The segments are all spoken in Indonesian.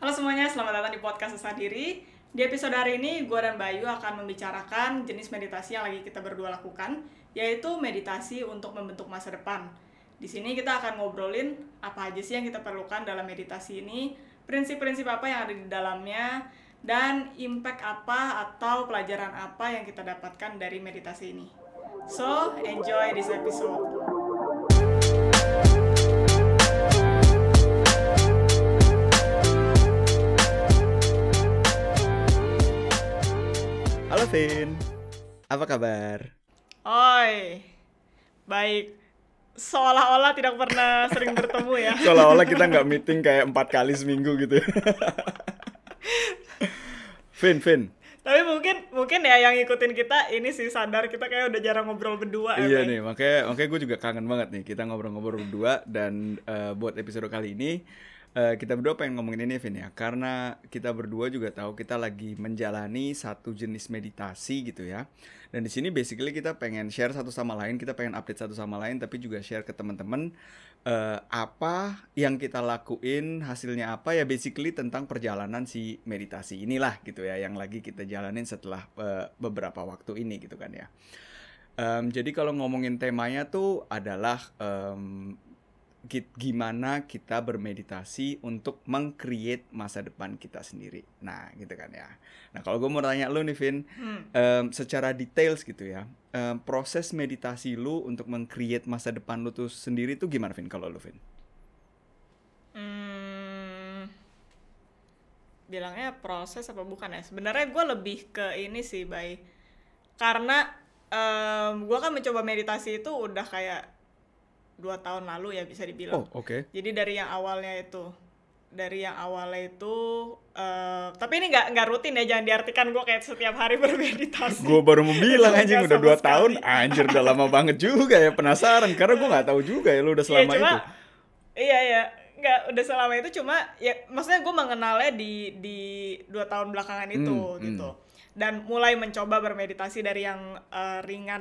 Halo semuanya, selamat datang di podcast Sesat Diri. Di episode hari ini, gue dan Bayu akan membicarakan jenis meditasi yang lagi kita berdua lakukan, yaitu meditasi untuk membentuk masa depan. Di sini kita akan ngobrolin apa aja sih yang kita perlukan dalam meditasi ini, prinsip-prinsip apa yang ada di dalamnya, dan impact apa atau pelajaran apa yang kita dapatkan dari meditasi ini. So, enjoy this episode. Halo Vin, apa kabar? Oi, baik. Seolah-olah tidak pernah sering bertemu ya. Seolah-olah kita nggak meeting kayak 4 kali seminggu gitu. Vin. Tapi mungkin ya yang ngikutin kita ini sih sadar kita kayak udah jarang ngobrol berdua. Iya nih, makanya gue juga kangen banget nih kita ngobrol-ngobrol berdua dan buat episode kali ini kita berdua pengen ngomongin ini Vin ya, karena kita berdua juga tahu kita lagi menjalani satu jenis meditasi gitu ya. Dan di sini basically kita pengen share satu sama lain, kita pengen update satu sama lain, tapi juga share ke teman-teman apa yang kita lakuin, hasilnya apa ya, basically tentang perjalanan si meditasi inilah gitu ya, yang lagi kita jalanin setelah beberapa waktu ini gitu kan ya. Jadi kalau ngomongin temanya tuh adalah gimana kita bermeditasi untuk meng-create masa depan kita sendiri. Nah, gitu kan ya. Nah, kalau gue mau tanya lu nih, Vin, secara details gitu ya, proses meditasi lu untuk meng-create masa depan lu tuh sendiri tuh gimana, Vin, kalau lu, Vin? Bilangnya proses apa bukan ya? Sebenarnya gue lebih ke ini sih, Bay. Karena gue kan mencoba meditasi itu udah kayak 2 tahun lalu ya bisa dibilang. Oh, oke. Jadi dari yang awalnya itu, tapi ini nggak rutin ya, jangan diartikan gue kayak setiap hari bermeditasi. Gue baru mau bilang anjing Nggak udah sama 2 tahun, sekali. anjir udah lama banget juga ya, penasaran karena gue nggak tahu juga ya lu udah selama itu. Iya, nggak udah selama itu, cuma ya maksudnya gue mengenalnya di 2 tahun belakangan itu gitu. Dan mulai mencoba bermeditasi dari yang ringan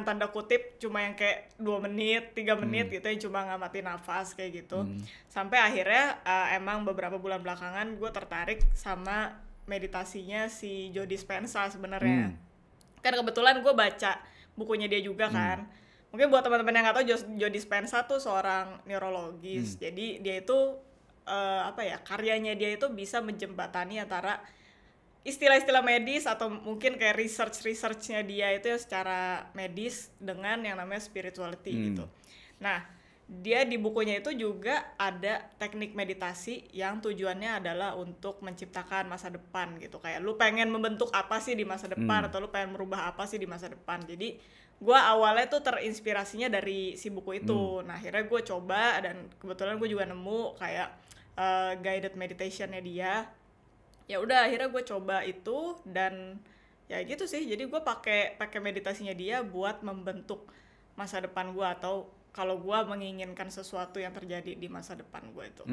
tanda kutip, cuma yang kayak 2 menit, 3 menit gitu, yang cuma ngamatin nafas kayak gitu. Sampai akhirnya emang beberapa bulan belakangan gue tertarik sama meditasinya si Joe Dispenza sebenarnya. Kan kebetulan gue baca bukunya dia juga kan. Mungkin buat teman-teman yang nggak tahu, Joe Dispenza tuh seorang neurologis. Jadi dia itu karyanya dia itu bisa menjembatani antara istilah-istilah medis atau mungkin kayak research-nya dia itu ya secara medis dengan yang namanya spirituality gitu. Nah, dia di bukunya itu juga ada teknik meditasi yang tujuannya adalah untuk menciptakan masa depan gitu. Kayak lu pengen membentuk apa sih di masa depan, atau lu pengen merubah apa sih di masa depan. Jadi gua awalnya tuh terinspirasinya dari si buku itu. Nah, akhirnya gue coba dan kebetulan gue juga nemu kayak guided meditationnya dia. Ya udah, akhirnya gue coba itu dan ya gitu sih. Jadi gue pakai meditasinya dia buat membentuk masa depan gue, atau kalau gue menginginkan sesuatu yang terjadi di masa depan gue itu.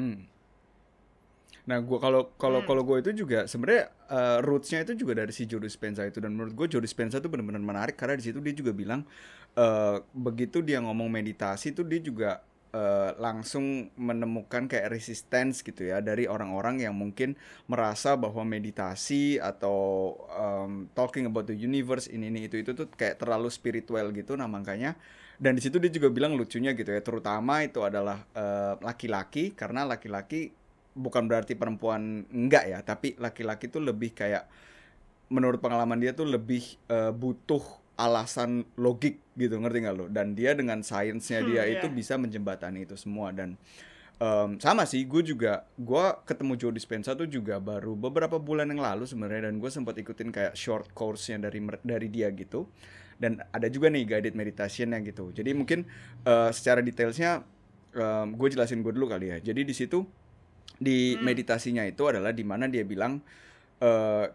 Nah, kalau gue itu juga sebenarnya roots-nya itu juga dari si Joe Dispenza itu, dan menurut gue Joe Dispenza itu benar-benar menarik karena di situ dia juga bilang begitu dia ngomong meditasi itu dia juga langsung menemukan kayak resistance gitu ya dari orang-orang yang mungkin merasa bahwa meditasi atau talking about the universe ini itu tuh kayak terlalu spiritual gitu. Nah, makanya dan di situ dia juga bilang lucunya gitu ya, terutama itu adalah laki-laki, karena laki-laki bukan berarti perempuan enggak ya, tapi laki-laki tuh lebih kayak menurut pengalaman dia tuh lebih butuh alasan logik gitu, ngerti nggak lo? Dan dia dengan sainsnya dia itu bisa menjembatani itu semua. Dan sama sih, gue ketemu Joe Dispenza tuh juga baru beberapa bulan yang lalu sebenarnya, dan gue sempat ikutin kayak short course-nya dari dia gitu. Dan ada juga nih guided meditation-nya gitu. Jadi mungkin secara detailsnya gue jelasin gue dulu kali ya. Jadi di situ di meditasinya itu adalah di mana dia bilang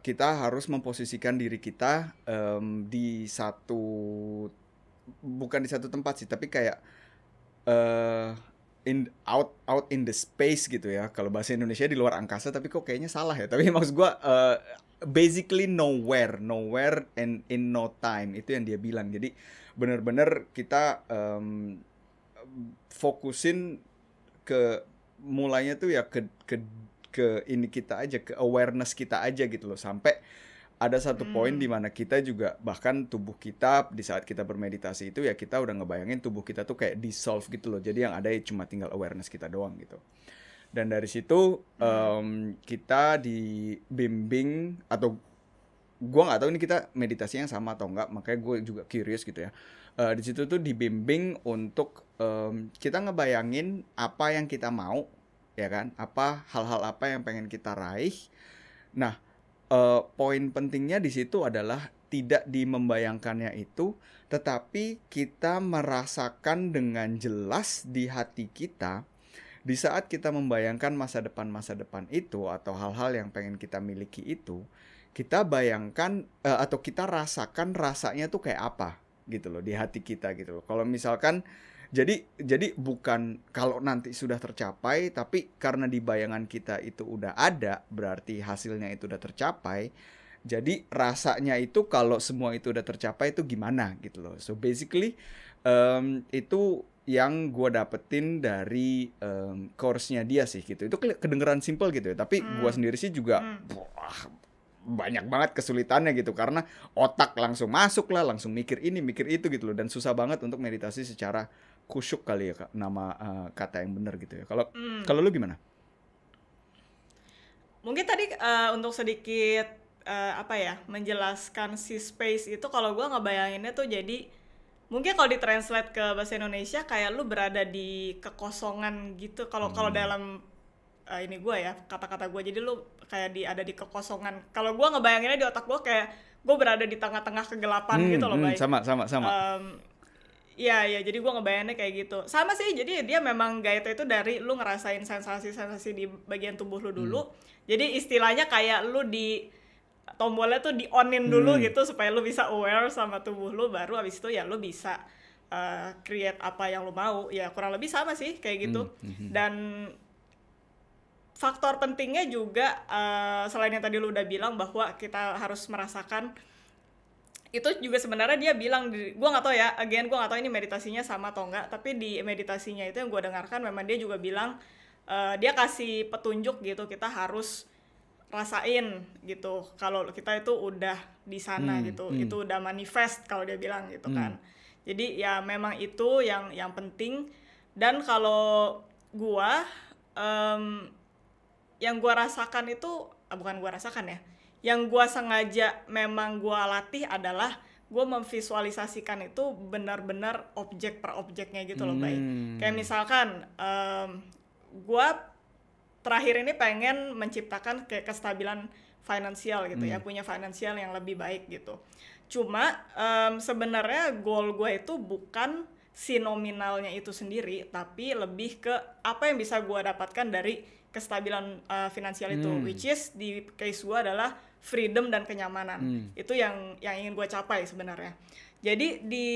kita harus memposisikan diri kita bukan di satu tempat sih, tapi kayak out in the space gitu ya. Kalau bahasa Indonesia di luar angkasa, tapi kok kayaknya salah ya. Tapi maksud gue basically nowhere and in no time, itu yang dia bilang. Jadi benar-benar kita fokusin ke mulainya tuh ya ke ke ini kita aja, ke awareness kita aja gitu loh, sampai ada satu poin di mana kita juga bahkan tubuh kita di saat kita bermeditasi itu ya kita udah ngebayangin tubuh kita tuh kayak dissolve gitu loh. Jadi yang ada ya cuma tinggal awareness kita doang gitu. Dan dari situ kita dibimbing, atau gua nggak tahu ini kita meditasinya sama atau enggak, makanya gue juga curious gitu ya. Di situ tuh dibimbing untuk kita ngebayangin apa yang kita mau, ya kan? Apa hal-hal apa yang pengen kita raih. Nah, poin pentingnya di situ adalah tidak di membayangkannya itu, tetapi kita merasakan dengan jelas di hati kita di saat kita membayangkan masa depan itu atau hal-hal yang pengen kita miliki itu, kita bayangkan atau kita rasakan rasanya tuh kayak apa gitu loh di hati kita gitu loh. Kalau misalkan jadi bukan kalau nanti sudah tercapai, tapi karena di bayangan kita itu udah ada, berarti hasilnya itu udah tercapai. Jadi rasanya itu kalau semua itu udah tercapai itu gimana gitu loh. So basically itu yang gue dapetin dari course-nya dia sih gitu. Itu kedengeran simple gitu ya, tapi gue sendiri sih juga banyak banget kesulitannya gitu, karena otak langsung masuk lah, langsung mikir ini mikir itu gitu loh, dan susah banget untuk meditasi secara khusyuk kali ya Kak, nama kata yang benar gitu ya. Kalau lu gimana? Mungkin tadi untuk sedikit menjelaskan si space itu, kalau gue ngebayanginnya tuh jadi mungkin kalau ditranslate ke bahasa Indonesia kayak lu berada di kekosongan gitu. Kalau dalam ini gue ya, kata-kata gue, jadi lu kayak ada di kekosongan. Kalau gue ngebayanginnya di otak gue kayak gue berada di tengah-tengah kegelapan gitu loh, baik. Sama. Iya, jadi gue ngebayanginnya kayak gitu. Sama sih, jadi dia memang gaeta itu dari lu ngerasain sensasi-sensasi di bagian tubuh lu dulu. Jadi istilahnya kayak lu di tombolnya tuh di on-in dulu gitu supaya lu bisa aware sama tubuh lu, baru abis itu ya lu bisa create apa yang lu mau. Ya kurang lebih sama sih kayak gitu. Dan faktor pentingnya juga selain yang tadi lu udah bilang bahwa kita harus merasakan, itu juga sebenarnya dia bilang, gue nggak tahu ya, gue nggak tahu ini meditasinya sama atau enggak, tapi di meditasinya itu yang gue dengarkan memang dia juga bilang dia kasih petunjuk gitu, kita harus rasain gitu kalau kita itu udah di sana gitu, itu udah manifest kalau dia bilang gitu kan. Jadi ya memang itu yang penting. Dan kalau gue yang gue rasakan itu bukan gue rasakan ya, yang gue sengaja memang gue latih adalah gue memvisualisasikan itu benar-benar objek per objeknya gitu loh, baik. Kayak misalkan gue terakhir ini pengen menciptakan kayak kestabilan finansial gitu ya, punya finansial yang lebih baik gitu. Cuma sebenarnya goal gue itu bukan si nominalnya itu sendiri, tapi lebih ke apa yang bisa gue dapatkan dari kestabilan finansial itu, which is di case gue adalah freedom dan kenyamanan. Itu yang ingin gue capai sebenarnya. Jadi di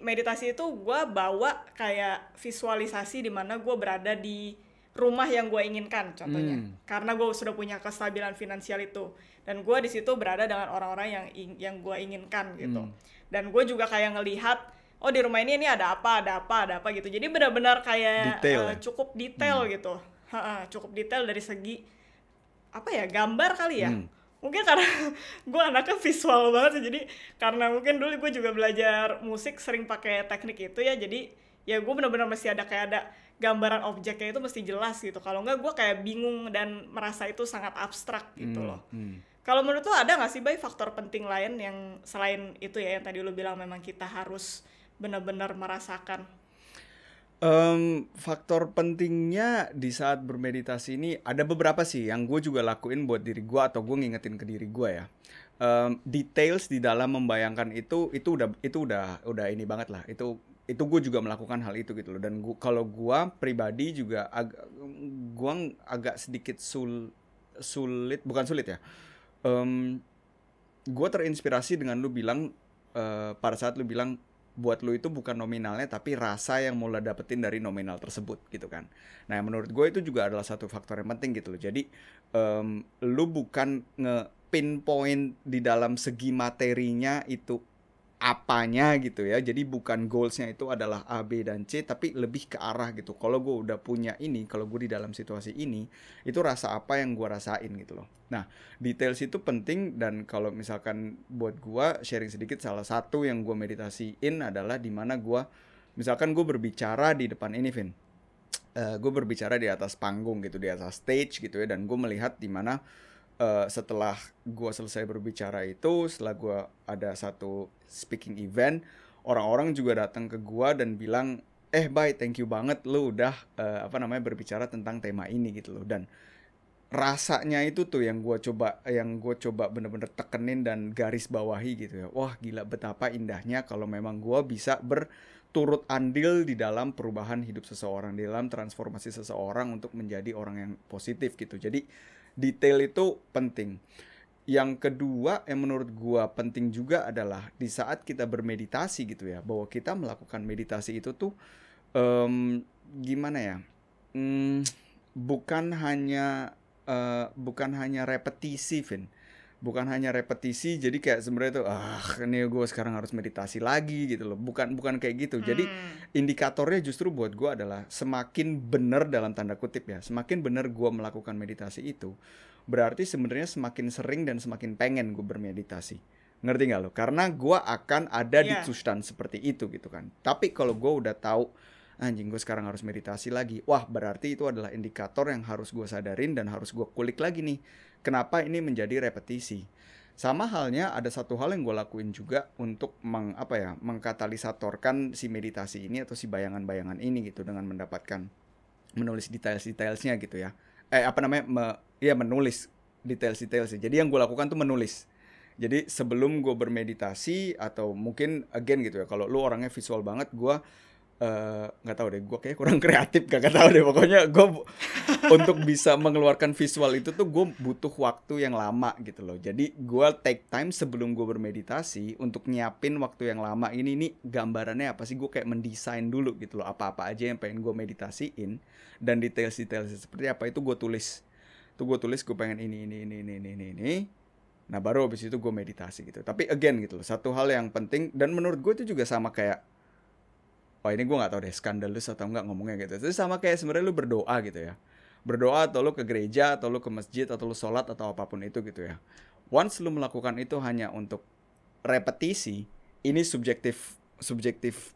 meditasi itu gue bawa kayak visualisasi di mana gue berada di rumah yang gue inginkan contohnya, karena gue sudah punya kestabilan finansial itu, dan gue di situ berada dengan orang-orang yang gue inginkan gitu. Dan gue juga kayak ngelihat, oh di rumah ini ada apa gitu. Jadi benar-benar kayak cukup detail gitu. Cukup detail dari segi gambar kali ya. Mungkin karena gue anaknya visual banget, jadi karena mungkin dulu gue juga belajar musik sering pakai teknik itu ya, jadi ya gue benar-benar mesti ada gambaran objeknya itu mesti jelas gitu. Kalau enggak gue kayak bingung dan merasa itu sangat abstrak gitu loh. Kalau menurut lo ada nggak sih Bay faktor penting lain yang selain itu ya, yang tadi lo bilang memang kita harus benar-benar merasakan? Faktor pentingnya di saat bermeditasi ini ada beberapa sih yang gue juga lakuin buat diri gue, atau gue ngingetin ke diri gue ya. Details di dalam membayangkan itu udah ini banget lah. Itu gue juga melakukan hal itu gitu loh. Dan kalau gue pribadi juga gue agak sedikit sulit, bukan sulit ya. Gue terinspirasi dengan lu bilang pada saat lu bilang buat lu itu bukan nominalnya tapi rasa yang mau lo dapetin dari nominal tersebut gitu kan. Nah menurut gue itu juga adalah satu faktor yang penting gitu loh. Jadi lu bukan nge-pinpoint di dalam segi materinya itu apanya gitu ya. Jadi bukan goalsnya itu adalah A, B, dan C, tapi lebih ke arah gitu. Kalau gue udah punya ini, kalau gue di dalam situasi ini, itu rasa apa yang gue rasain gitu loh. Nah, details itu penting, dan kalau misalkan buat gue sharing sedikit, salah satu yang gue meditasiin adalah dimana gue, misalkan gue berbicara di depan ini, Vin. Gue berbicara di atas panggung gitu, di atas stage gitu ya, dan gue melihat dimana setelah gue selesai berbicara itu, setelah gue ada satu speaking event, orang-orang juga datang ke gue dan bilang, bye, thank you banget lu udah berbicara tentang tema ini gitu loh. Dan rasanya itu tuh yang gue coba bener-bener tekenin dan garis bawahi gitu ya. Wah gila, betapa indahnya kalau memang gue bisa berturut andil di dalam perubahan hidup seseorang, di dalam transformasi seseorang untuk menjadi orang yang positif gitu. Jadi detail itu penting. Yang kedua yang menurut gua penting juga adalah di saat kita bermeditasi gitu ya, bahwa kita melakukan meditasi itu tuh gimana ya, bukan hanya repetisi, Vin. Bukan hanya repetisi, jadi kayak sebenarnya tuh ini gue sekarang harus meditasi lagi gitu loh. Bukan kayak gitu. Jadi indikatornya justru buat gue adalah semakin benar dalam tanda kutip ya, semakin benar gue melakukan meditasi itu, berarti sebenarnya semakin sering dan semakin pengen gue bermeditasi. Ngerti nggak lo? Karena gue akan ada di sustan seperti itu gitu kan. Tapi kalau gue udah tahu anjing gue sekarang harus meditasi lagi, wah berarti itu adalah indikator yang harus gue sadarin dan harus gue kulik lagi nih. Kenapa ini menjadi repetisi? Sama halnya ada satu hal yang gue lakuin juga untuk mengkatalisatorkan si meditasi ini atau si bayangan-bayangan ini gitu, dengan menulis details-detailsnya gitu ya. Menulis details-detailsnya. Jadi yang gue lakukan tuh menulis. Jadi sebelum gue bermeditasi, atau mungkin again gitu ya, kalau lu orangnya visual banget, gue nggak tahu deh, gue kayak kurang kreatif, gak tahu deh, pokoknya gue untuk bisa mengeluarkan visual itu tuh gue butuh waktu yang lama gitu loh. Jadi gue take time sebelum gue bermeditasi untuk nyiapin waktu yang lama ini gambarannya apa sih, gue kayak mendesain dulu gitu loh, apa-apa aja yang pengen gue meditasiin, dan details-details seperti apa itu gue tulis. Gue pengen ini. Nah baru habis itu gue meditasi gitu. Tapi again gitu loh, satu hal yang penting, dan menurut gue itu juga sama kayak, ini gue gak tahu deh skandalus atau enggak ngomongnya gitu. Itu sama kayak sebenarnya lu berdoa gitu ya. Berdoa, atau lu ke gereja, atau lu ke masjid, atau lu sholat, atau apapun itu gitu ya. Once lu melakukan itu hanya untuk repetisi, ini subjektif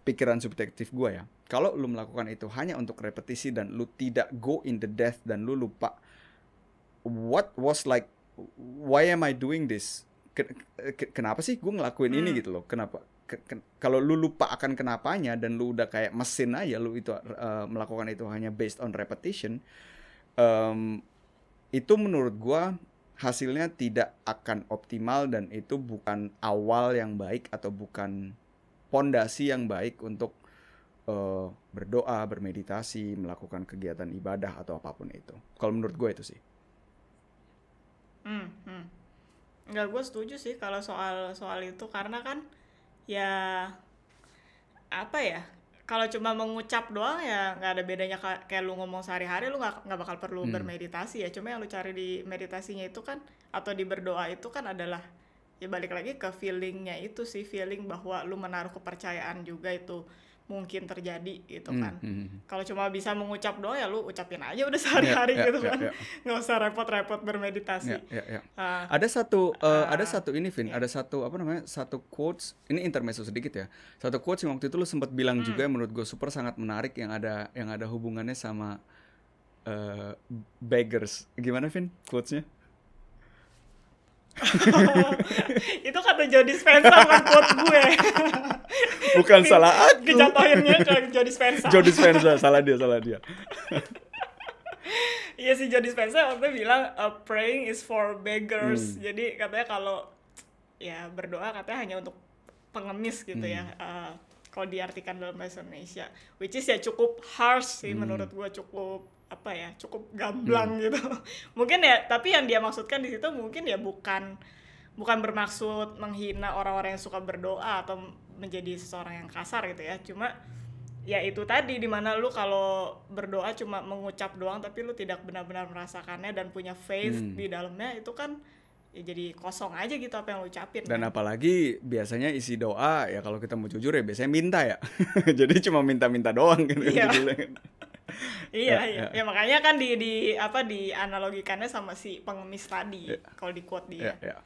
pikiran subjektif gue ya. Kalau lu melakukan itu hanya untuk repetisi dan lu tidak go in the depth, dan lu lupa why am I doing this? Kenapa sih gue ngelakuin ini gitu loh? Kenapa? Kalau lu lupa akan kenapanya, dan lu udah kayak mesin aja, lu itu melakukan itu hanya based on repetition, itu menurut gua hasilnya tidak akan optimal, dan itu bukan awal yang baik atau bukan pondasi yang baik untuk berdoa, bermeditasi, melakukan kegiatan ibadah atau apapun itu. Kalau menurut gua itu sih. Enggak, gue setuju sih kalau soal itu, karena kan ya apa ya, kalau cuma mengucap doang ya nggak ada bedanya kayak lu ngomong sehari-hari, lu nggak bakal perlu bermeditasi ya. Cuma yang lu cari di meditasinya itu kan, atau di berdoa itu kan, adalah ya balik lagi ke feelingnya itu sih, feeling bahwa lu menaruh kepercayaan juga itu mungkin terjadi gitu kan. Kalau cuma bisa mengucap doang ya lu ucapin aja udah sehari-hari gitu kan. Nggak usah repot-repot bermeditasi. Ada satu ini, Vin, ada satu satu quotes, ini intermezzo sedikit ya. Satu quotes yang waktu itu lu sempat bilang juga yang menurut gue super sangat menarik, yang ada hubungannya sama beggars. Gimana, Vin, quotesnya? Itu kata Joe Dispenza, bukan quote gue. Bukan salah aku. Kejatuhinnya ke Joe Dispenza. Joe Dispenza, salah dia. Iya sih, Joe Dispenza waktu bilang praying is for beggars. Jadi katanya kalau ya berdoa katanya hanya untuk pengemis gitu ya. Kalau diartikan dalam bahasa Indonesia, which is ya cukup harsh sih menurut gue, cukup gamblang gitu. Mungkin ya, tapi yang dia maksudkan di situ mungkin ya bukan bermaksud menghina orang-orang yang suka berdoa atau menjadi seseorang yang kasar gitu ya. Cuma ya itu tadi, dimana lu kalau berdoa cuma mengucap doang tapi lu tidak benar-benar merasakannya dan punya faith di dalamnya, itu kan ya jadi kosong aja gitu apa yang lu ucapin. Dan kan. apalagi biasanya isi doa ya kalau kita mau jujur ya biasanya minta ya. Jadi cuma minta-minta doang gitu Iya. judulnya kan. Iya, Ya, iya. ya, Ya makanya kan di apa dianalogikannya sama si pengemis tadi ya, kalau di quote ya, dia. ya.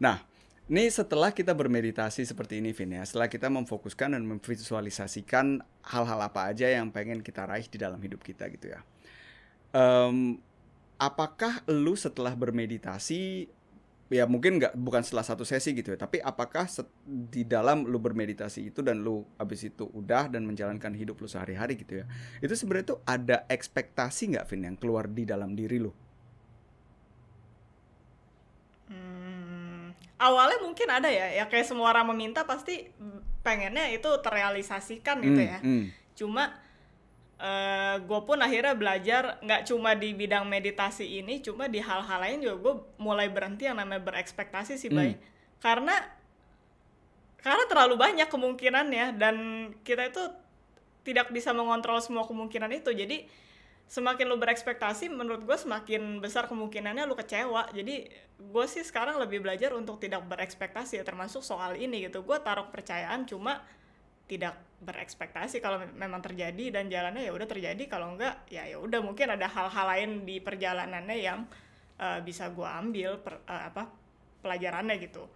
Nah, ini setelah kita bermeditasi seperti ini, Vin ya, setelah kita memfokuskan dan memvisualisasikan hal-hal apa aja yang pengen kita raih di dalam hidup kita gitu ya. Apakah lu setelah bermeditasi, ya mungkin bukan setelah satu sesi gitu ya, tapi apakah di dalam lu bermeditasi itu dan lu abis itu udah dan menjalankan hidup lu sehari-hari gitu ya, itu sebenarnya tuh ada ekspektasi nggak, Vin, yang keluar di dalam diri lu? Awalnya mungkin ada ya kayak semua orang meminta pasti pengennya itu terrealisasikan gitu ya. Cuma gue pun akhirnya belajar nggak cuma di bidang meditasi ini, cuma di hal-hal lain juga gue mulai berhenti yang namanya berekspektasi sih, Bay. Karena terlalu banyak kemungkinannya dan kita itu tidak bisa mengontrol semua kemungkinan itu. Jadi semakin lu berekspektasi, menurut gue semakin besar kemungkinannya lu kecewa. Jadi gue sih sekarang lebih belajar untuk tidak berekspektasi ya, termasuk soal ini gitu. Gue taruh kepercayaan, cuma tidak berekspektasi. Kalau memang terjadi dan jalannya ya udah terjadi, kalau enggak ya udah, mungkin ada hal-hal lain di perjalanannya yang bisa gue ambil pelajarannya gitu.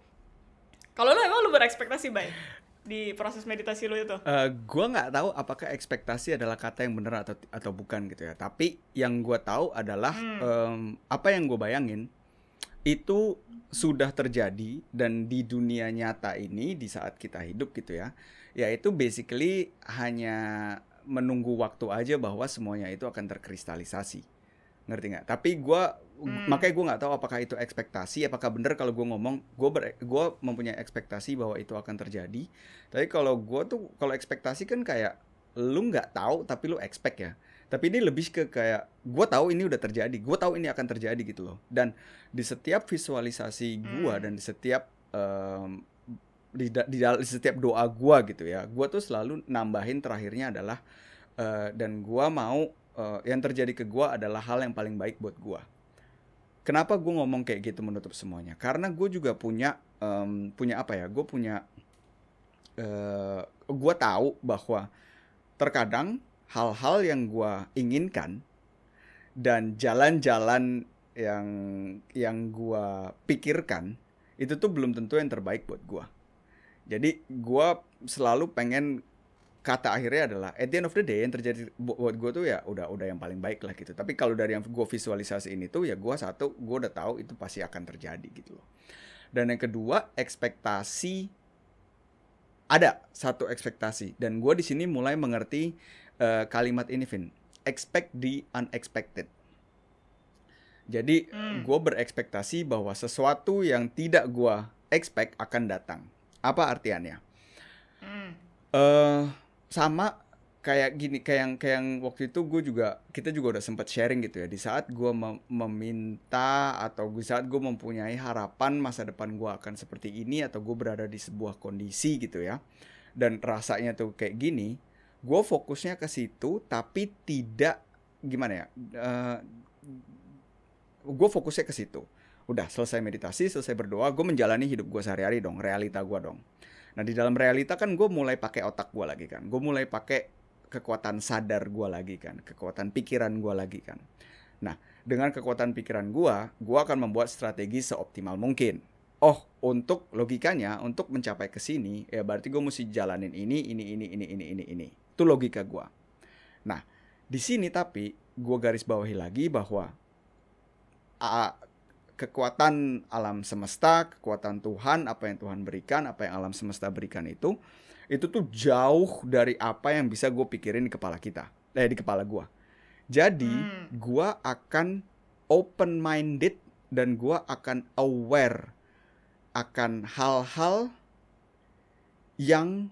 Kalau lu emang lu berekspektasi, Bay, di proses meditasi lu itu? Gue nggak tahu apakah ekspektasi adalah kata yang benar atau bukan gitu ya. Tapi yang gue tahu adalah apa yang gue bayangin itu sudah terjadi dan di dunia nyata ini di saat kita hidup gitu ya. Yaitu basically hanya menunggu waktu aja bahwa semuanya itu akan terkristalisasi. Ngerti nggak? Tapi makanya gue nggak tahu apakah itu ekspektasi, apakah benar kalau gue ngomong gue mempunyai ekspektasi bahwa itu akan terjadi. Tapi kalau ekspektasi kan kayak lu nggak tahu tapi lu expect ya. Tapi ini lebih ke kayak gue tahu ini udah terjadi, gue tahu ini akan terjadi gitu loh. Dan di setiap visualisasi gue dan di setiap di setiap doa gue gitu ya, gue tuh selalu nambahin terakhirnya adalah dan gue mau yang terjadi ke gue adalah hal yang paling baik buat gue. Kenapa gue ngomong kayak gitu menutup semuanya? Karena gue juga punya apa ya? Gue tahu bahwa terkadang hal-hal yang gue inginkan dan jalan-jalan yang gue pikirkan itu tuh belum tentu yang terbaik buat gue. Jadi gue selalu pengen kata akhirnya adalah at the end of the day yang terjadi buat gue tuh ya udah yang paling baik lah gitu. Tapi kalau dari yang gue visualisasi ini tuh ya gue udah tahu itu pasti akan terjadi gitu loh. Dan yang kedua, ekspektasi, ada satu ekspektasi dan gue di sini mulai mengerti kalimat ini, Vin. Expect the unexpected. Jadi gue berekspektasi bahwa sesuatu yang tidak gue expect akan datang. Apa artiannya? Sama kayak gini, kayak yang waktu itu kita juga udah sempat sharing gitu ya. Di saat gue meminta atau di saat gue mempunyai harapan masa depan gue akan seperti ini atau gue berada di sebuah kondisi gitu ya. Dan rasanya tuh kayak gini, gue fokusnya ke situ tapi tidak gimana ya? Gue fokusnya ke situ. Udah selesai meditasi, selesai berdoa, gue menjalani hidup gue sehari-hari dong, realita gue dong. Nah di dalam realita kan gue mulai pakai otak gue lagi kan, gue mulai pakai kekuatan sadar gue lagi kan, kekuatan pikiran gue lagi kan. Nah dengan kekuatan pikiran gue akan membuat strategi seoptimal mungkin. Oh untuk logikanya, untuk mencapai ke sini, ya berarti gue mesti jalanin ini. Itu logika gue. Nah di sini tapi gue garis bawahi lagi bahwa kekuatan alam semesta, kekuatan Tuhan, apa yang Tuhan berikan, apa yang alam semesta berikan itu tuh jauh dari apa yang bisa gue pikirin di kepala di kepala gue. Jadi gue akan open minded dan gue akan aware akan hal-hal yang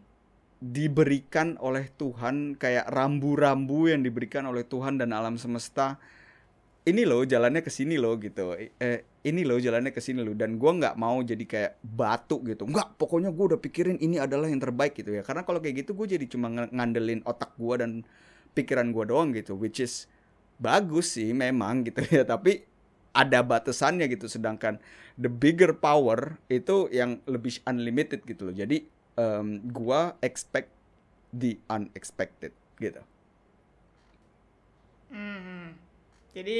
diberikan oleh Tuhan, kayak rambu-rambu yang diberikan oleh Tuhan dan alam semesta. Ini loh jalannya ke sini loh gitu. Ini loh jalannya ke sini loh. Dan gue nggak mau jadi kayak batu gitu. Nggak, pokoknya gue udah pikirin ini adalah yang terbaik gitu ya. Karena kalau kayak gitu gue jadi cuma ngandelin otak gue dan pikiran gue doang gitu. Which is bagus sih memang gitu ya. Tapi ada batasannya gitu, sedangkan the bigger power itu yang lebih unlimited gitu loh. Jadi gua expect the unexpected gitu. Jadi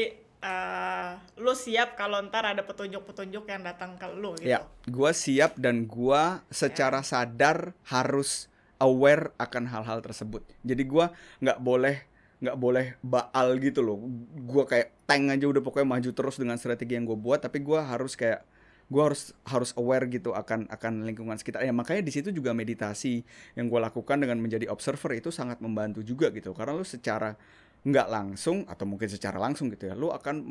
lu siap kalau ntar ada petunjuk-petunjuk yang datang ke lu gitu. Ya, gua siap dan gua secara sadar harus aware akan hal-hal tersebut. Jadi gua nggak boleh baal gitu loh. Gua kayak tank aja udah pokoknya maju terus dengan strategi yang gue buat, tapi gua harus aware gitu akan lingkungan sekitar. Ya makanya di situ juga meditasi yang gue lakukan dengan menjadi observer itu sangat membantu juga gitu. Karena lu secara nggak langsung atau mungkin secara langsung gitu ya, lu akan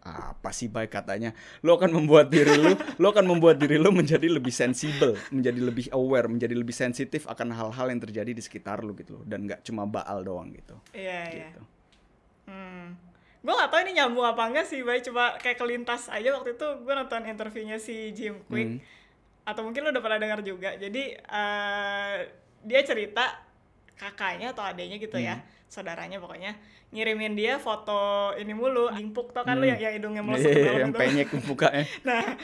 apa sih baik katanya, lu akan membuat diri lu menjadi lebih sensibel, menjadi lebih aware, menjadi lebih sensitif akan hal-hal yang terjadi di sekitar lu gitu loh, dan nggak cuma baal doang gitu. Iya. Gitu. Gue gak tahu ini nyambung apa enggak sih, Bay. Coba kayak kelintas aja waktu itu gue nonton interviewnya si Jim Kwik. Atau mungkin lo udah pernah dengar juga. Jadi dia cerita kakaknya atau adeknya gitu ya, saudaranya pokoknya, ngirimin dia foto ini mulu, anjing puk, tau kan lo yang hidungnya melesat ke dalam yang itu. penyek mukanya. Nah,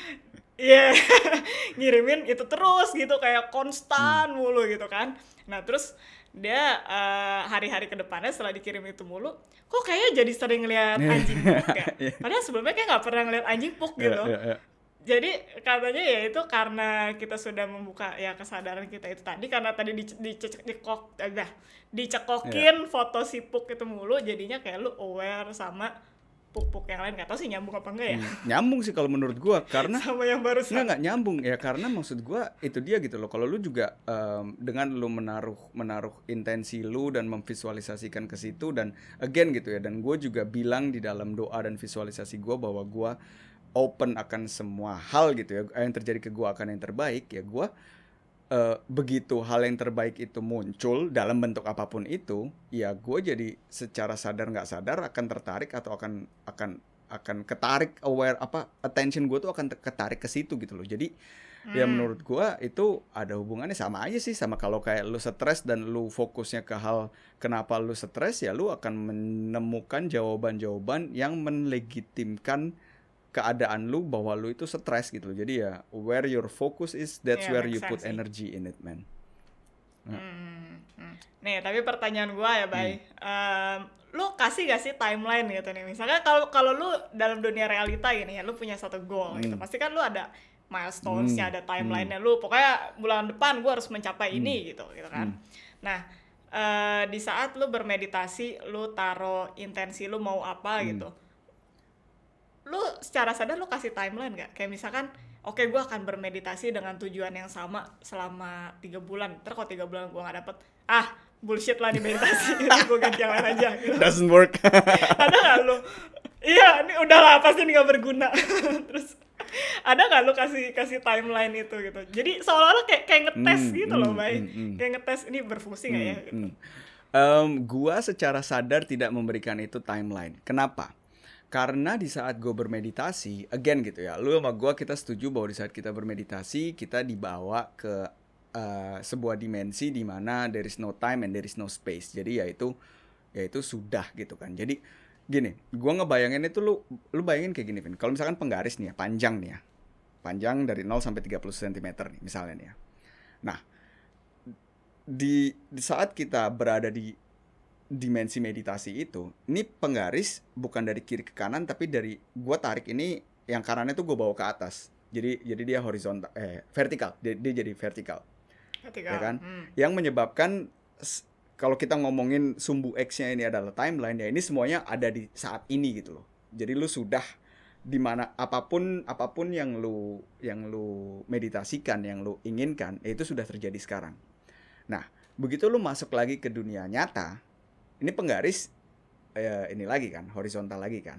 iya, ngirimin itu terus gitu, kayak konstan mulu gitu kan. Nah terus dia hari-hari kedepannya setelah dikirim itu mulu, kok kayaknya jadi sering ngeliat anjing puk ya. Padahal sebelumnya kayak nggak pernah ngeliat anjing puk gitu. Jadi katanya ya itu karena kita sudah membuka ya kesadaran kita itu tadi, karena tadi dicekokin foto si puk itu mulu, jadinya kayak lu aware sama puk-puk yang lain. Gak tau sih nyambung apa enggak ya. Nyambung sih kalau menurut gua, karena sama yang barusan. Nggak nyambung ya, karena maksud gua itu dia gitu loh. Kalau lu juga dengan lu menaruh intensi lu dan memvisualisasikan ke situ, dan again gitu ya, dan gue juga bilang di dalam doa dan visualisasi gua bahwa gua open akan semua hal gitu ya, yang terjadi ke gua akan yang terbaik ya. Gua begitu hal yang terbaik itu muncul dalam bentuk apapun itu, ya gue jadi secara sadar nggak sadar akan tertarik atau akan ketarik, aware attention gue tuh akan ketarik ke situ gitu loh. Jadi ya menurut gue itu ada hubungannya, sama aja sih sama kalau kayak lu stres dan lu fokusnya ke hal kenapa lu stres, ya lu akan menemukan jawaban-jawaban yang melegitimkan keadaan lu bahwa lu itu stres gitu. Jadi ya where your focus is, that's where you put energy in it, man. Nih tapi pertanyaan gua ya, Bay, lu kasih gak sih timeline gitu nih, misalnya kalau lu dalam dunia realita gini ya, lu punya satu goal gitu, pasti kan lu ada milestones-nya, ada timeline-nya, lu pokoknya bulan depan gua harus mencapai ini gitu kan. Nah di saat lu bermeditasi, lu taruh intensi lu mau apa gitu, lu secara sadar lu kasih timeline gak? Kayak misalkan, oke, gue akan bermeditasi dengan tujuan yang sama selama 3 bulan. Ntar kalau 3 bulan gue gak dapet, bullshit lah nih meditasi, gue ganti yang lain aja gitu. Doesn't work. Ada gak lu? Iya, ini udahlah pasti ini gak berguna. Terus ada gak lu kasih timeline itu gitu? Jadi seolah-olah kayak ngetes gitu loh, Bay. Kayak ngetes ini berfungsi gak ya? Gitu. Gua secara sadar tidak memberikan itu timeline. Kenapa? Karena di saat gue bermeditasi, again gitu ya, lu sama gue kita setuju bahwa di saat kita bermeditasi, kita dibawa ke sebuah dimensi di mana there is no time and there is no space. Jadi yaitu sudah gitu kan. Jadi gini, gue ngebayangin itu, lu bayangin kayak gini, Vin. Kalau misalkan penggaris nih ya, panjang dari 0 sampai 30 cm nih misalnya nih ya. Nah, di saat kita berada di dimensi meditasi itu, ini penggaris bukan dari kiri ke kanan, tapi dari gua tarik ini yang kanannya tuh gua bawa ke atas. Jadi dia horizontal, vertikal. Dia jadi vertikal. Ya kan? Yang menyebabkan kalau kita ngomongin sumbu X-nya ini adalah timeline, ya ini semuanya ada di saat ini gitu loh. Jadi lu sudah di mana apapun yang lu meditasikan, yang lu inginkan, itu sudah terjadi sekarang. Nah, begitu lu masuk lagi ke dunia nyata, ini penggaris ini lagi kan, horizontal lagi kan,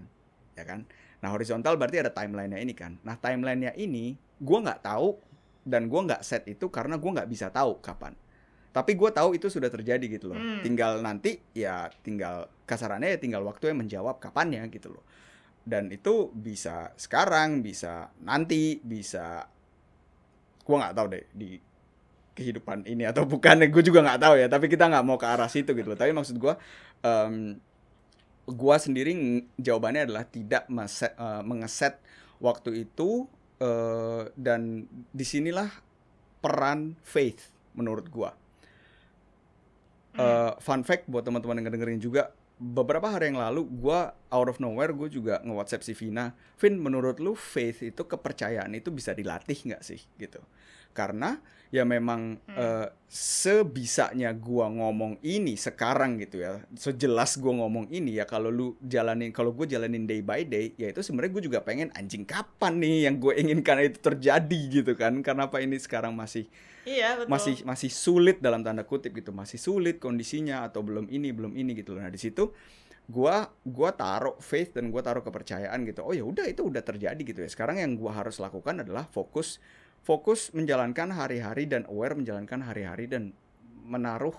ya kan? Nah, horizontal berarti ada timeline-nya ini kan. Nah, timeline-nya ini gue nggak tahu, dan gue nggak set itu karena gue nggak bisa tahu kapan. Tapi gue tahu itu sudah terjadi gitu loh. Tinggal nanti ya, kasarannya ya tinggal waktu yang menjawab kapannya gitu loh. Dan itu bisa sekarang, bisa nanti, bisa gue nggak tahu deh di kehidupan ini atau bukan, gue juga nggak tahu ya, tapi kita nggak mau ke arah situ gitu loh. Tapi maksud gue gua sendiri jawabannya adalah tidak mengeset waktu itu, dan disinilah peran faith menurut gua. Fun fact buat teman-teman yang dengerin juga, beberapa hari yang lalu gue out of nowhere gue juga nge-WhatsApp si Vina, Vin, menurut lu faith itu, kepercayaan itu bisa dilatih nggak sih gitu? Karena ya memang sebisanya gue ngomong ini sekarang gitu ya, sejelas gue ngomong ini ya, kalau gue jalanin day by day, ya itu sebenarnya gue juga pengen, anjing kapan nih yang gue inginkan itu terjadi gitu kan? Karena apa ini sekarang masih Iya, betul. masih sulit dalam tanda kutip gitu, masih sulit kondisinya atau belum ini gitu loh. Nah di situ gua taruh faith dan gua taruh kepercayaan gitu. Oh ya udah, itu udah terjadi gitu ya. Sekarang yang gua harus lakukan adalah fokus menjalankan hari-hari dan aware menjalankan hari-hari dan menaruh,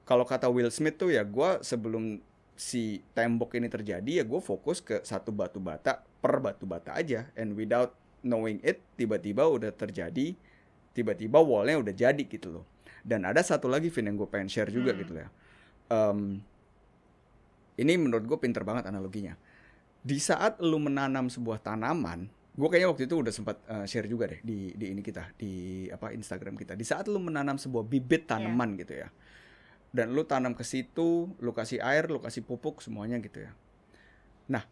kalau kata Will Smith tuh ya, gua sebelum si tembok ini terjadi ya gue fokus ke satu batu bata per batu bata aja, and without knowing it tiba-tiba udah terjadi, tiba-tiba wallnya udah jadi gitu loh. Dan ada satu lagi Vin yang gue pengen share juga gitu ya. Ini menurut gue pinter banget analoginya. Di saat lu menanam sebuah tanaman, gue kayaknya waktu itu udah sempat share juga deh di ini kita, di Instagram kita. Di saat lu menanam sebuah bibit tanaman gitu ya, dan lu tanam ke situ, lu kasih air, lu kasih pupuk semuanya gitu ya. Nah,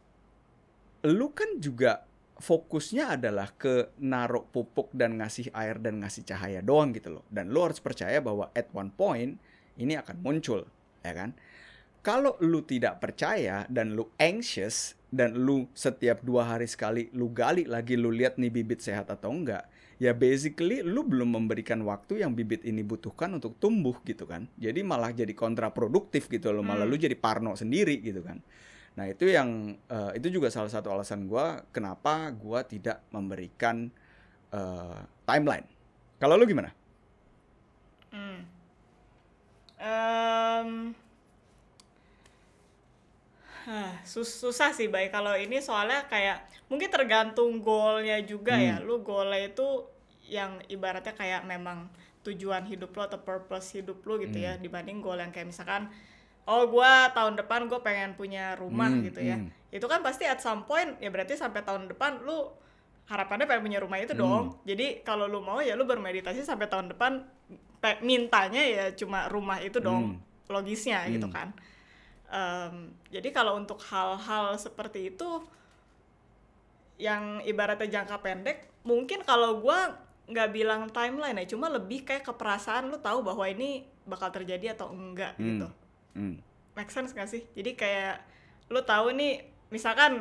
lu kan juga fokusnya adalah ke naruh pupuk dan ngasih air dan ngasih cahaya doang gitu loh. Dan lu harus percaya bahwa at one point ini akan muncul, ya kan? Kalau lu tidak percaya dan lu anxious dan lu setiap 2 hari sekali lu gali lagi, lu lihat nih bibit sehat atau enggak, ya basically lu belum memberikan waktu yang bibit ini butuhkan untuk tumbuh gitu kan. Jadi malah jadi kontraproduktif gitu loh, malah lu jadi parno sendiri gitu kan. Nah itu yang itu juga salah satu alasan gue kenapa gue tidak memberikan timeline. Kalau lu gimana? Susah sih Bay kalau ini, soalnya kayak mungkin tergantung goalnya juga ya. Lu goalnya itu yang ibaratnya kayak memang tujuan hidup lo atau purpose hidup lo gitu ya, dibanding goal yang kayak misalkan gue tahun depan gue pengen punya rumah gitu ya. Itu kan pasti at some point ya, berarti sampai tahun depan lu harapannya pengen punya rumah itu dong. Jadi kalau lu mau ya lu bermeditasi sampai tahun depan mintanya ya cuma rumah itu dong, logisnya gitu kan. Jadi kalau untuk hal-hal seperti itu yang ibaratnya jangka pendek, mungkin kalau gue nggak bilang timeline ya, cuma lebih kayak keperasaan lu tahu bahwa ini bakal terjadi atau enggak gitu. Make sense gak sih? Jadi kayak lu tahu nih, misalkan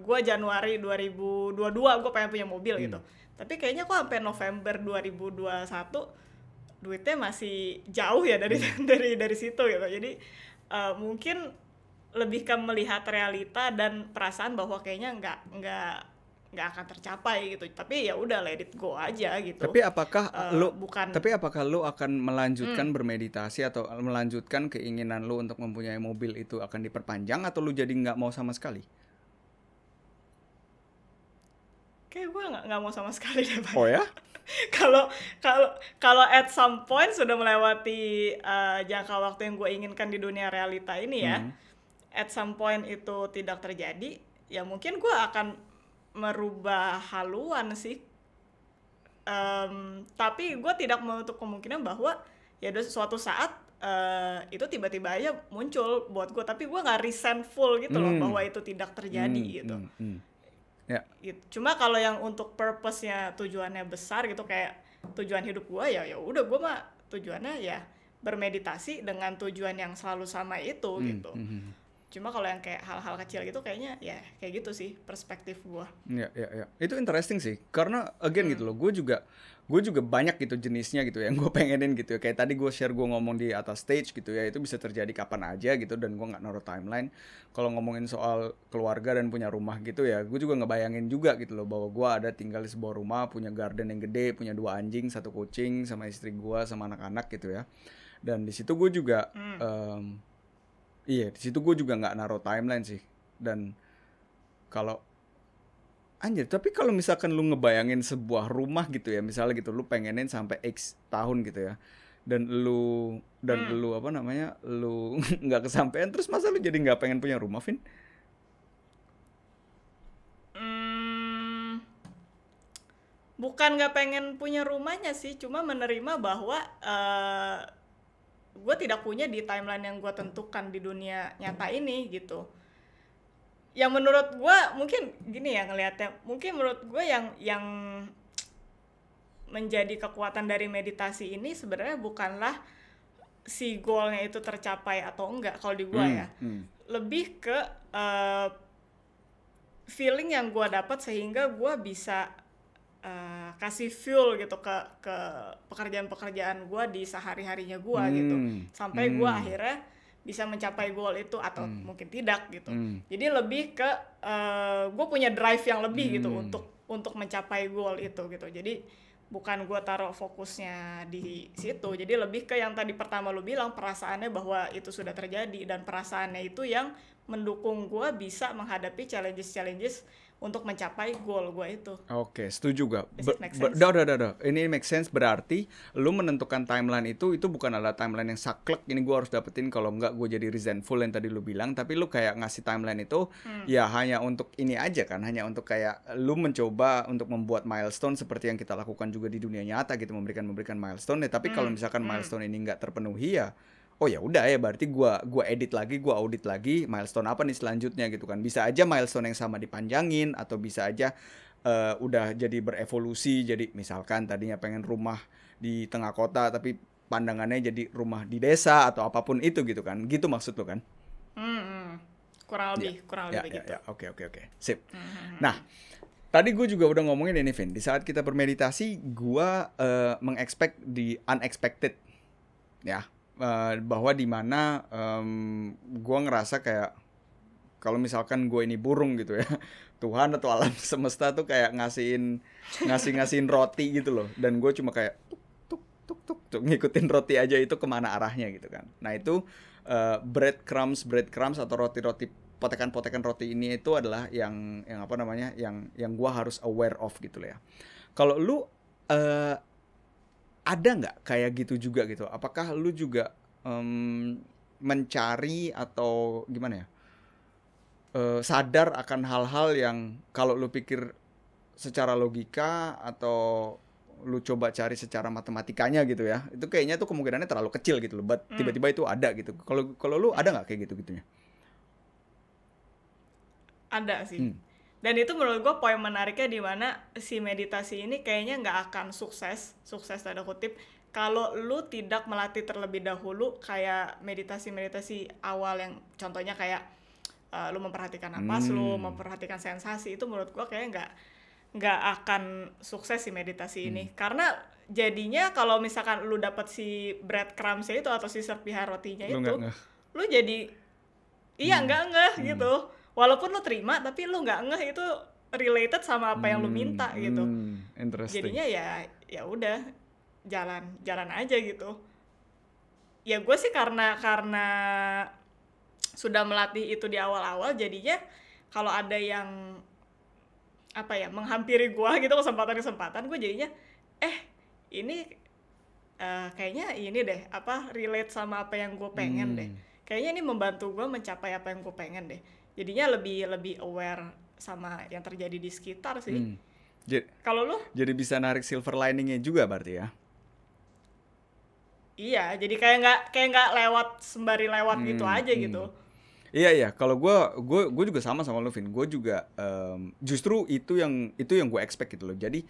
gue Januari 2022 gue pengen punya mobil gitu, tapi kayaknya kok sampai November 2021 duitnya masih jauh ya dari dari situ gitu. Jadi mungkin lebih ke melihat realita dan perasaan bahwa kayaknya nggak akan tercapai gitu. Tapi ya udah, let it go aja gitu. Tapi apakah lu akan melanjutkan bermeditasi atau melanjutkan keinginan lu untuk mempunyai mobil itu akan diperpanjang, atau lu jadi nggak mau sama sekali? Kayak gue nggak mau sama sekali deh, Pak. Oh ya? Kalau at some point sudah melewati jangka waktu yang gue inginkan di dunia realita ini ya, at some point itu tidak terjadi, ya mungkin gue akan merubah haluan sih. Tapi gue tidak menutup kemungkinan bahwa ya suatu saat itu tiba-tiba aja muncul buat gue, tapi gue nggak resentful gitu loh bahwa itu tidak terjadi gitu. Ya. Gitu. Cuma kalau yang untuk purpose-nya, tujuannya besar gitu, kayak tujuan hidup gue ya udah, gue mah tujuannya ya bermeditasi dengan tujuan yang selalu sama itu gitu. Cuma kalau yang kayak hal-hal kecil gitu kayaknya ya kayak gitu sih perspektif gue. Ya. Itu interesting sih, karena again gitu loh, gue juga banyak gitu jenisnya gitu yang gue pengenin gitu ya. Kayak tadi gue share, gue ngomong di atas stage gitu ya, itu bisa terjadi kapan aja gitu, dan gue nggak naruh timeline. Kalau ngomongin soal keluarga dan punya rumah gitu ya, gue juga ngebayangin juga gitu loh bahwa gue ada tinggal di sebuah rumah, punya garden yang gede, punya 2 anjing, 1 kucing, sama istri gue, sama anak-anak gitu ya. Dan di situ gue juga di situ gue juga nggak naruh timeline sih. Dan kalau anjir, tapi kalau misalkan lu ngebayangin sebuah rumah gitu ya, misalnya gitu lu pengenin sampai X tahun gitu ya, lu apa namanya, lu nggak kesampaian, terus masa lu jadi nggak pengen punya rumah, Vin? Bukan nggak pengen punya rumahnya sih, cuma menerima bahwa gue tidak punya di timeline yang gue tentukan di dunia nyata ini gitu. Yang menurut gue mungkin gini ya ngelihatnya, mungkin menurut gue yang menjadi kekuatan dari meditasi ini sebenarnya bukanlah si goalnya itu tercapai atau enggak kalau di gue ya, lebih ke feeling yang gue dapat sehingga gue bisa kasih fuel gitu ke pekerjaan-pekerjaan gue di sehari-harinya gue gitu, sampai gue akhirnya bisa mencapai goal itu atau mungkin tidak gitu. Jadi lebih ke gue punya drive yang lebih gitu untuk mencapai goal itu gitu. Jadi bukan gue taruh fokusnya di situ. Jadi lebih ke yang tadi pertama lu bilang, perasaannya bahwa itu sudah terjadi, dan perasaannya itu yang mendukung gue bisa menghadapi challenges untuk mencapai goal gue itu. Oke, setuju gak? Make sense? Ini make sense, berarti lu menentukan timeline itu bukan adalah timeline yang saklek, ini gue harus dapetin, kalau enggak gue jadi resentful yang tadi lu bilang, tapi lu kayak ngasih timeline itu ya hanya untuk ini aja kan, hanya untuk kayak lu mencoba untuk membuat milestone seperti yang kita lakukan juga di dunia nyata gitu, memberikan milestone ya, tapi kalau misalkan milestone ini nggak terpenuhi ya, oh ya udah ya, berarti gua edit lagi, gua audit lagi milestone apa nih selanjutnya gitu kan. Bisa aja milestone yang sama dipanjangin, atau bisa aja udah jadi berevolusi, jadi misalkan tadinya pengen rumah di tengah kota tapi pandangannya jadi rumah di desa atau apapun itu gitu kan. Gitu maksud lo kan? Kurang lebih gitu. Ya. Oke. Sip. Nah, tadi gue juga udah ngomongin ini, Vin. Di saat kita bermeditasi, gue mengexpect the unexpected, ya. Bahwa dimana gue ngerasa kayak kalau misalkan gue ini burung gitu ya, Tuhan atau alam semesta tuh kayak ngasihin roti gitu loh, dan gue cuma kayak tuk ngikutin roti aja itu kemana arahnya gitu kan. Nah itu breadcrumbs atau roti potekan roti ini itu adalah yang apa namanya, yang gue harus aware of gitu loh ya. Kalau lu ada nggak kayak gitu juga gitu? Apakah lu juga mencari atau gimana ya, sadar akan hal-hal yang kalau lu pikir secara logika atau lu coba cari secara matematikanya gitu ya, itu kayaknya tuh kemungkinannya terlalu kecil gitu loh, but tiba-tiba itu ada gitu. Kalau lu ada nggak kayak gitu-gitunya? Ada sih. Dan itu menurut gue poin menariknya di mana si meditasi ini kayaknya nggak akan sukses tanda kutip kalau lu tidak melatih terlebih dahulu kayak meditasi awal yang contohnya kayak lu memperhatikan napas, lu memperhatikan sensasi. Itu menurut gue kayaknya nggak akan sukses si meditasi ini, karena jadinya kalau misalkan lu dapat si breadcrumbs-nya itu atau si serpihan rotinya itu, lu jadi nggak ngeh gitu. Walaupun lu terima, tapi lu nggak ngeh itu related sama apa yang lu minta gitu. Jadinya ya udah jalan aja gitu. Ya gue sih karena sudah melatih itu di awal-awal, jadinya kalau ada yang apa ya menghampiri gue gitu, kesempatan gue jadinya ini kayaknya ini deh apa relate sama apa yang gue pengen deh. Kayaknya ini membantu gue mencapai apa yang gue pengen deh. Jadinya lebih aware sama yang terjadi di sekitar sih. Kalau lu? Jadi bisa narik silver liningnya juga berarti ya? Iya, jadi kayak nggak sembari lewat gitu aja gitu. Iya. Kalau gue juga sama lu, Vin. Gue juga justru itu yang gue expect gitu loh. Jadi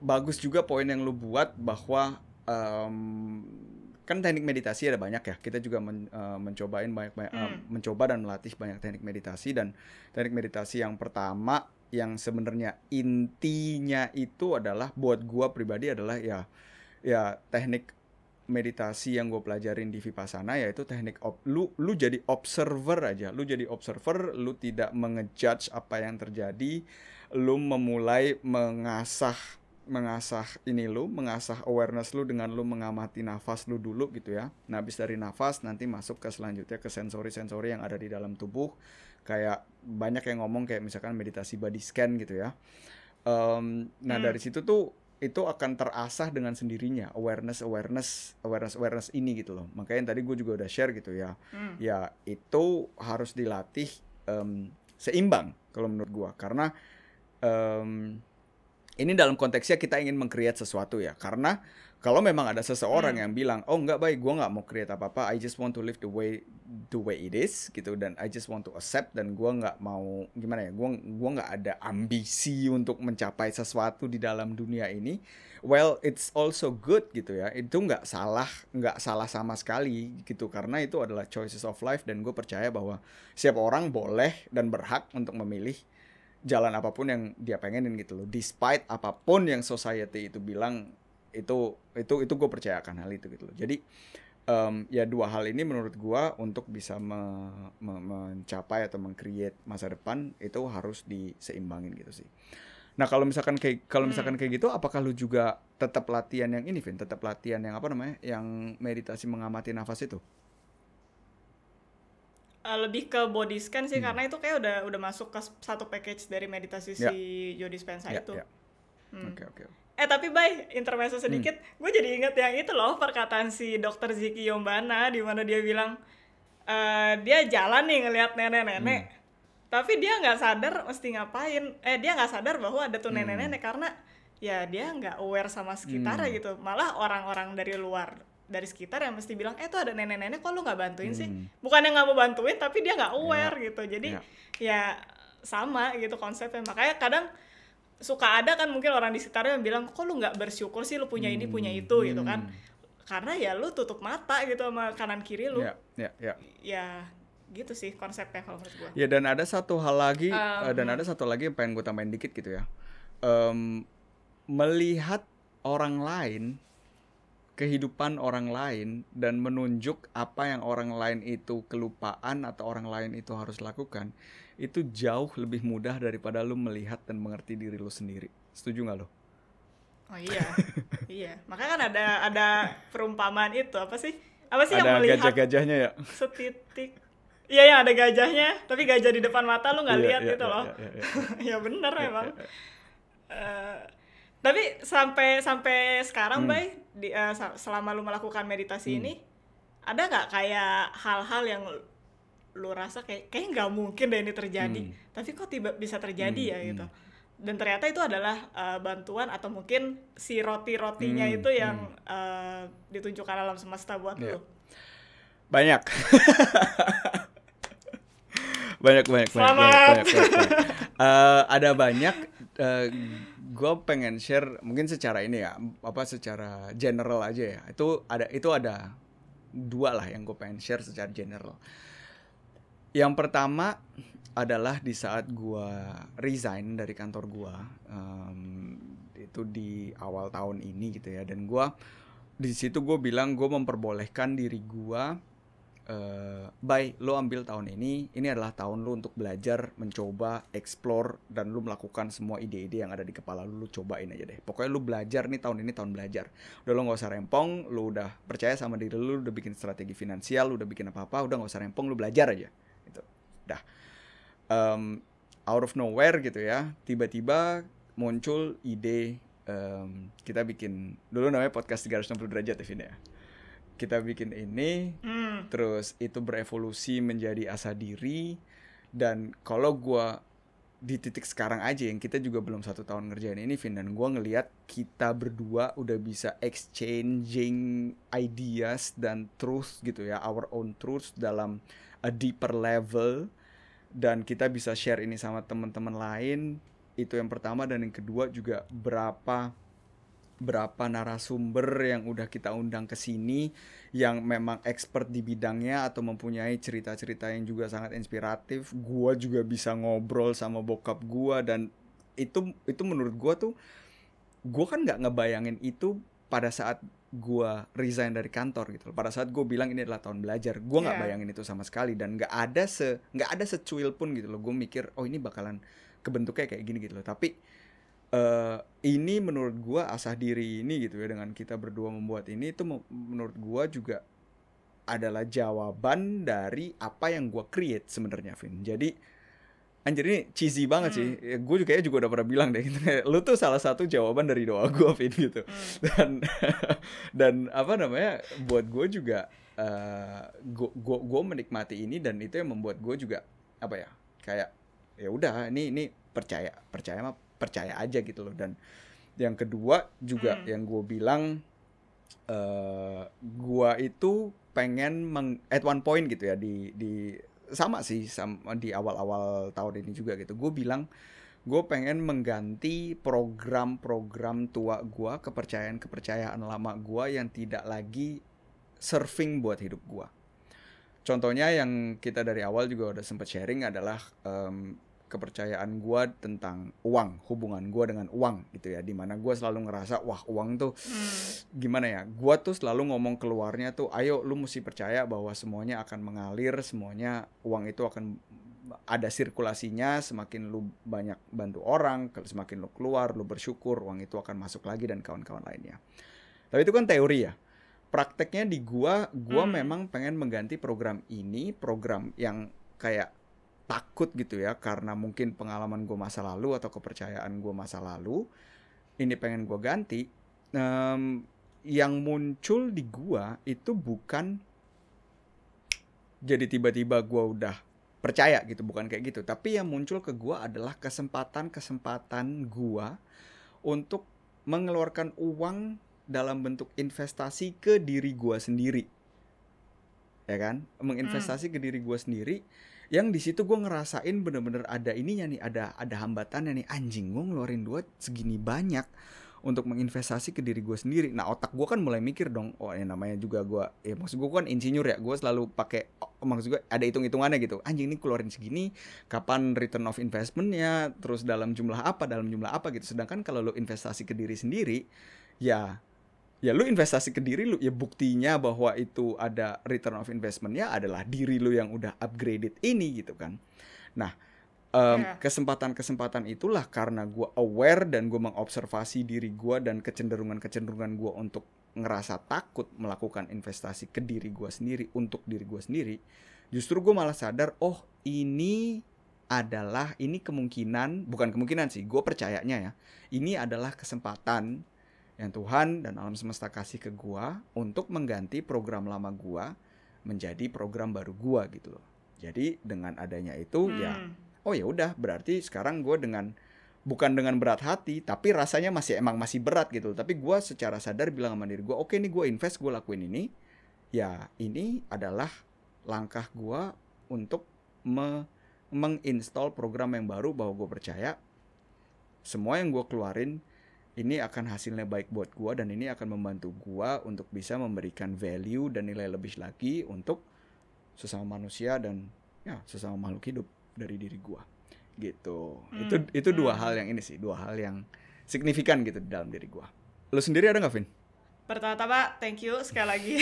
bagus juga poin yang lu buat bahwa kan teknik meditasi ada banyak ya. Kita juga mencobain mencoba dan melatih banyak teknik meditasi, dan teknik meditasi yang pertama yang sebenarnya intinya itu adalah buat gua pribadi adalah ya teknik meditasi yang gue pelajarin di Vipassana, yaitu teknik lu jadi observer aja. Lu jadi observer, lu tidak mengejudge apa yang terjadi. Lu memulai mengasah awareness lu dengan lu mengamati nafas lu dulu gitu ya. Nah, habis dari nafas nanti masuk ke selanjutnya ke sensori-sensori yang ada di dalam tubuh. Kayak banyak yang ngomong kayak misalkan meditasi body scan gitu ya. Nah dari situ tuh itu akan terasah dengan sendirinya, awareness ini gitu loh. Makanya tadi gue juga udah share gitu ya. Ya itu harus dilatih seimbang kalau menurut gue, karena ini dalam konteksnya kita ingin meng-create sesuatu ya. Karena kalau memang ada seseorang yang bilang, oh enggak baik, gue nggak mau create apa-apa, I just want to live the way it is gitu, dan I just want to accept, dan gue nggak mau gimana ya, gue nggak ada ambisi untuk mencapai sesuatu di dalam dunia ini. Well, it's also good gitu ya. Itu nggak salah sama sekali gitu, karena itu adalah choices of life, dan gue percaya bahwa setiap orang boleh dan berhak untuk memilih jalan apapun yang dia pengenin gitu loh, despite apapun yang society itu bilang. Itu gue percayakan hal itu gitu loh. Jadi ya dua hal ini menurut gue untuk bisa mencapai atau meng-create masa depan itu harus diseimbangin gitu sih. Nah kalau misalkan kayak gitu, apakah lu juga tetap latihan yang ini, Vin? Tetap latihan yang apa namanya, yang meditasi mengamati nafas itu? Lebih ke body scan sih, karena itu kayak udah masuk ke satu package dari meditasi si Joe Dispenza itu. Oke. Tapi Bay, intermezzo sedikit, gue jadi inget yang itu loh, perkataan si Dr. Ziki Yombana, di mana dia bilang dia jalan nih ngelihat nenek-nenek, tapi dia nggak sadar mesti ngapain. Dia nggak sadar bahwa ada tuh nenek-nenek, karena ya dia nggak aware sama sekitarnya gitu. Malah orang-orang dari luar, dari sekitar yang mesti bilang, tuh ada nenek-nenek, kok lu nggak bantuin sih? Bukannya nggak mau bantuin, tapi dia nggak aware gitu. Jadi ya sama gitu konsepnya. Makanya kadang suka ada kan mungkin orang di sekitarnya yang bilang, kok lu nggak bersyukur sih lu punya ini punya itu gitu kan, karena ya lu tutup mata gitu sama kanan kiri lu. Ya gitu sih konsepnya kalau menurut gue. Ya dan ada satu hal lagi yang pengen gue tambahin dikit gitu ya. Melihat orang lain, kehidupan orang lain, dan menunjuk apa yang orang lain itu kelupaan atau orang lain itu harus lakukan, itu jauh lebih mudah daripada lu melihat dan mengerti diri lu sendiri. Setuju nggak lo? Oh iya, iya. Makanya kan ada perumpamaan itu, apa sih yang melihat gajah-gajahnya ya? Setitik. Iya yang ada gajahnya, tapi gajah di depan mata lu nggak lihat gitu loh. Ya bener memang. Tapi sampai sekarang, Bay, selama lu melakukan meditasi ini, ada nggak kayak hal-hal yang lu rasa kayak nggak mungkin deh ini terjadi, tapi kok bisa terjadi ya gitu, dan ternyata itu adalah bantuan atau mungkin si roti-rotinya itu yang ditunjukkan alam semesta buat lu? Banyak. banyak. Ada banyak. Gue pengen share mungkin secara ini ya, secara general aja ya. Itu ada dua lah yang gue pengen share secara general. Yang pertama adalah di saat gue resign dari kantor gue, itu di awal tahun ini gitu ya, dan gue di situ gue bilang gue memperbolehkan diri gue, lo ambil tahun ini adalah tahun lo untuk belajar, mencoba, explore, dan lo melakukan semua ide-ide yang ada di kepala lo cobain aja deh. Pokoknya lo belajar nih, tahun ini tahun belajar. Udah lo gak usah rempong, lo udah percaya sama diri lo udah bikin strategi finansial, lo udah bikin apa-apa, udah gak usah rempong, lo belajar aja. Gitu. Dah. Out of nowhere gitu ya, tiba-tiba muncul ide, kita bikin, dulu namanya podcast 360 derajat ya Vin ya. Kita bikin ini, terus itu berevolusi menjadi Asa Diri, dan kalau gue di titik sekarang aja yang kita juga belum 1 tahun ngerjain ini Vin, dan gue ngelihat kita berdua udah bisa exchanging ideas dan truth gitu ya, our own truth dalam a deeper level, dan kita bisa share ini sama teman-teman lain. Itu yang pertama, dan yang kedua juga berapa narasumber yang udah kita undang ke sini yang memang expert di bidangnya atau mempunyai cerita-cerita yang juga sangat inspiratif. Gua juga bisa ngobrol sama bokap gua, dan itu menurut gua tuh, gua kan nggak ngebayangin itu pada saat gua resign dari kantor gitu. Pada saat gua bilang ini adalah tahun belajar, gua nggak bayangin itu sama sekali, dan nggak ada secuil pun gitu loh. Gua mikir ini bakalan kebentuknya kayak gini gitu loh. Tapi ini menurut gua Asa Diri ini gitu ya, dengan kita berdua membuat ini, itu menurut gua juga adalah jawaban dari apa yang gua create sebenarnya, Vin. Jadi Anjir ini cheesy banget sih. Ya, gue juga kayaknya juga udah pernah bilang deh gitu. Lu tuh salah satu jawaban dari doa gue, Vin, gitu. Dan dan apa namanya? Buat gue juga gue menikmati ini, dan itu yang membuat gue juga apa ya? Kayak ya udah, ini percaya mah percaya aja gitu loh. Dan yang kedua juga yang gue bilang, gue itu pengen at one point gitu ya, di sama di awal-awal tahun ini juga gitu, gue bilang gue pengen mengganti program-program tua gue, kepercayaan lama gue yang tidak lagi serving buat hidup gue. Contohnya yang kita dari awal juga udah sempat sharing adalah kepercayaan gue tentang uang, hubungan gue dengan uang gitu ya, dimana gue selalu ngerasa wah uang tuh gimana ya, gue tuh selalu ngomong keluarnya tuh, ayo lu mesti percaya bahwa semuanya akan mengalir, semuanya uang itu akan ada sirkulasinya, semakin lu banyak bantu orang, semakin lu keluar, lu bersyukur, uang itu akan masuk lagi dan kawan-kawan lainnya. Tapi itu kan teori ya. Prakteknya di gua memang pengen mengganti program ini, program yang kayak takut gitu ya, karena mungkin pengalaman gue masa lalu atau kepercayaan gue masa lalu, ini pengen gue ganti. Yang muncul di gue itu bukan jadi tiba-tiba gue udah percaya gitu, bukan kayak gitu. Tapi yang muncul ke gue adalah kesempatan gue untuk mengeluarkan uang dalam bentuk investasi ke diri gue sendiri, ya kan? Menginvestasi ke diri gue sendiri, yang di situ gue ngerasain bener-bener ada ininya nih, ada hambatannya nih, anjing gue ngeluarin duit segini banyak untuk menginvestasi ke diri gue sendiri. Nah otak gue kan mulai mikir dong, oh ya namanya juga gue, ya maksud gue kan insinyur ya, gue selalu pakai, maksud gue ada hitung-hitungannya gitu, anjing ini keluarin segini, kapan return of investmentnya, terus dalam jumlah apa gitu. Sedangkan kalau lo investasi ke diri sendiri, ya lu investasi ke diri lu, ya buktinya bahwa itu ada return of investment-nya adalah diri lu yang udah upgraded ini gitu kan. Nah, kesempatan-kesempatan itulah karena gue aware dan gue mengobservasi diri gue dan kecenderungan gue untuk ngerasa takut melakukan investasi ke diri gue sendiri, untuk diri gue sendiri. Justru gue malah sadar, oh ini kemungkinan, bukan kemungkinan sih, gue percayanya ya, ini adalah kesempatan yang Tuhan dan alam semesta kasih ke gua untuk mengganti program lama gua menjadi program baru gua gitu loh. Jadi dengan adanya itu ya, oh ya udah, berarti sekarang gua bukan dengan berat hati, tapi rasanya masih berat gitu. Tapi gua secara sadar bilang sama diri gua, oke nih gua invest, gua lakuin ini. Ya, ini adalah langkah gua untuk menginstall program yang baru, bahwa gua percaya semua yang gua keluarin ini akan hasilnya baik buat gua, dan ini akan membantu gua untuk bisa memberikan value dan nilai lebih lagi untuk sesama manusia dan ya sesama makhluk hidup dari diri gua gitu. Itu dua hal yang signifikan gitu di dalam diri gua. Lu sendiri ada nggak, Vin? Pertama, thank you sekali lagi.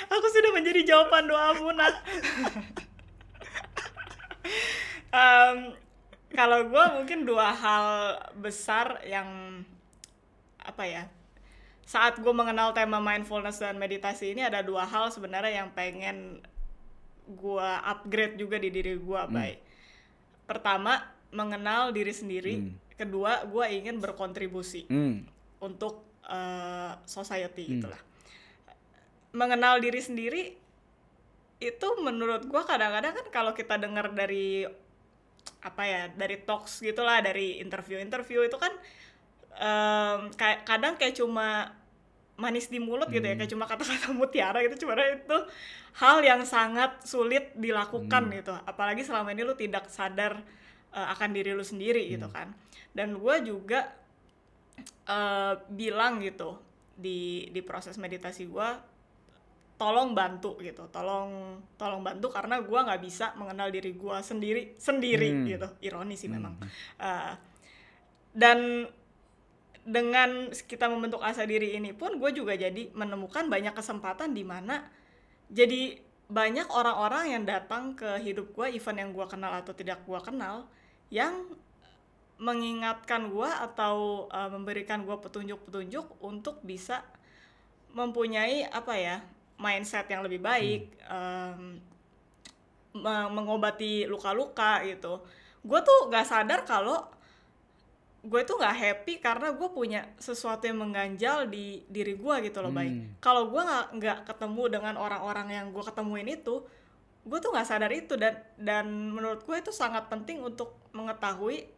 Aku sudah menjadi jawaban doamu, nak. Kalau gue mungkin dua hal besar yang apa ya, saat gue mengenal tema mindfulness dan meditasi ini, ada dua hal sebenarnya yang pengen gue upgrade juga di diri gue. Baik, pertama mengenal diri sendiri, kedua gue ingin berkontribusi untuk society gitulah. Mengenal diri sendiri itu menurut gue kadang-kadang kan kalau kita dengar dari dari talks gitulah, dari interview itu kan kadang kayak cuma manis di mulut gitu ya, kayak cuma kata-kata mutiara gitu. Cuma itu hal yang sangat sulit dilakukan gitu, apalagi selama ini lu tidak sadar akan diri lu sendiri gitu kan. Dan gue juga bilang gitu di proses meditasi gue, tolong bantu gitu, tolong bantu, karena gue nggak bisa mengenal diri gue sendiri gitu. Ironis sih memang. Dan dengan kita membentuk asa diri ini pun, gue juga jadi menemukan banyak kesempatan di mana jadi banyak orang-orang yang datang ke hidup gue, event yang gue kenal atau tidak gue kenal, yang mengingatkan gue atau memberikan gue petunjuk-petunjuk untuk bisa mempunyai mindset yang lebih baik, mengobati luka-luka gitu. Gue tuh nggak sadar kalau gue tuh nggak happy karena gue punya sesuatu yang mengganjal di diri gue gitu loh, baik. Kalau gue nggak ketemu dengan orang-orang yang gue ketemuin itu, gue tuh nggak sadar itu, dan menurut gue itu sangat penting untuk mengetahui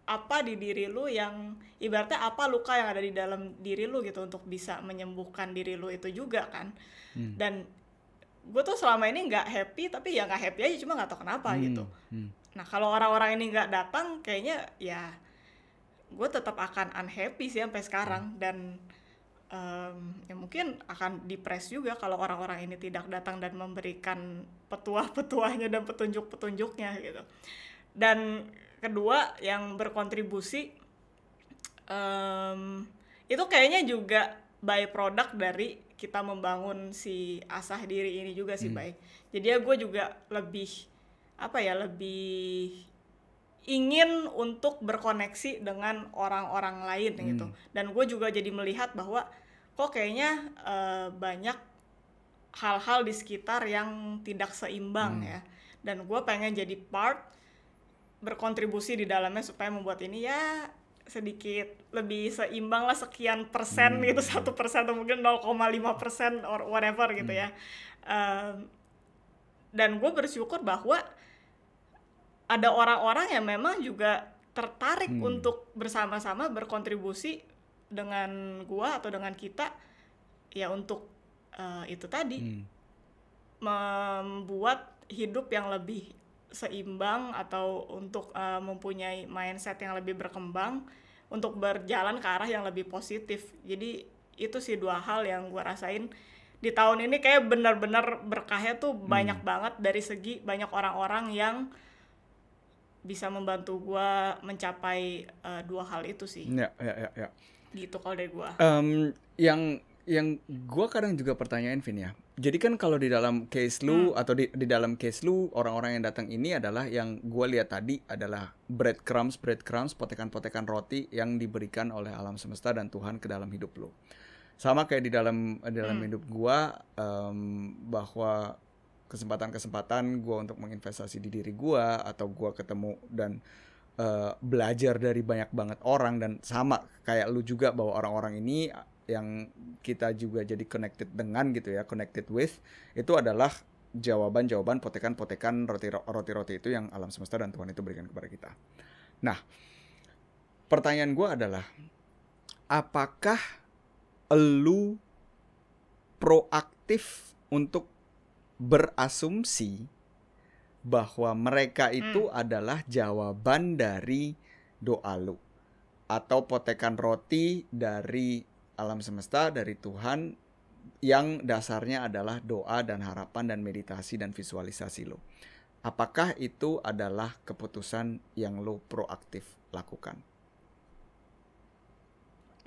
apa di diri lu yang ibaratnya apa luka yang ada di dalam diri lu gitu untuk bisa menyembuhkan diri lu itu juga kan. Dan gue tuh selama ini nggak happy, tapi ya nggak happy aja, cuma nggak tahu kenapa gitu. Nah kalau orang-orang ini nggak datang, kayaknya ya gue tetap akan unhappy sih sampai sekarang, dan ya mungkin akan depres juga kalau orang-orang ini tidak datang dan memberikan petuah-petuahnya dan petunjuk-petunjuknya gitu. Dan kedua yang berkontribusi itu kayaknya juga byproduct dari kita membangun si asah diri ini juga sih, baik. Jadi ya gue juga lebih lebih ingin untuk berkoneksi dengan orang-orang lain gitu. Dan gue juga jadi melihat bahwa kok kayaknya banyak hal-hal di sekitar yang tidak seimbang ya. Dan gue pengen jadi berkontribusi di dalamnya supaya membuat ini ya sedikit lebih seimbang lah, sekian persen gitu, 1% atau mungkin 0,5% or whatever gitu ya. Dan gue bersyukur bahwa ada orang-orang yang memang juga tertarik untuk bersama-sama berkontribusi dengan gue atau dengan kita ya untuk itu tadi, membuat hidup yang lebih seimbang atau untuk mempunyai mindset yang lebih berkembang untuk berjalan ke arah yang lebih positif. Jadi itu sih dua hal yang gue rasain di tahun ini, kayak benar-benar berkahnya tuh banyak banget dari segi banyak orang-orang yang bisa membantu gue mencapai dua hal itu sih. Ya. Gitu kalau dari gue. Yang gue kadang juga pertanyaan, Vin ya. Jadi kan kalau di dalam case lu atau di dalam case lu, orang-orang yang datang ini adalah yang gue lihat tadi adalah breadcrumbs, potekan-potekan roti yang diberikan oleh alam semesta dan Tuhan ke dalam hidup lu. Sama kayak di dalam hidup gue, bahwa kesempatan-kesempatan gue untuk menginvestasi di diri gue atau gue ketemu dan belajar dari banyak banget orang, dan sama kayak lu juga bahwa orang-orang ini yang kita juga jadi connected dengan gitu ya, connected with, itu adalah jawaban-jawaban potekan-potekan roti-roti itu yang alam semesta dan Tuhan itu berikan kepada kita. Nah, pertanyaan gue adalah, apakah lu proaktif untuk berasumsi bahwa mereka itu adalah jawaban dari doa lu atau potekan roti dari alam semesta, dari Tuhan, yang dasarnya adalah doa dan harapan dan meditasi dan visualisasi lo? Apakah itu adalah keputusan yang lo proaktif lakukan?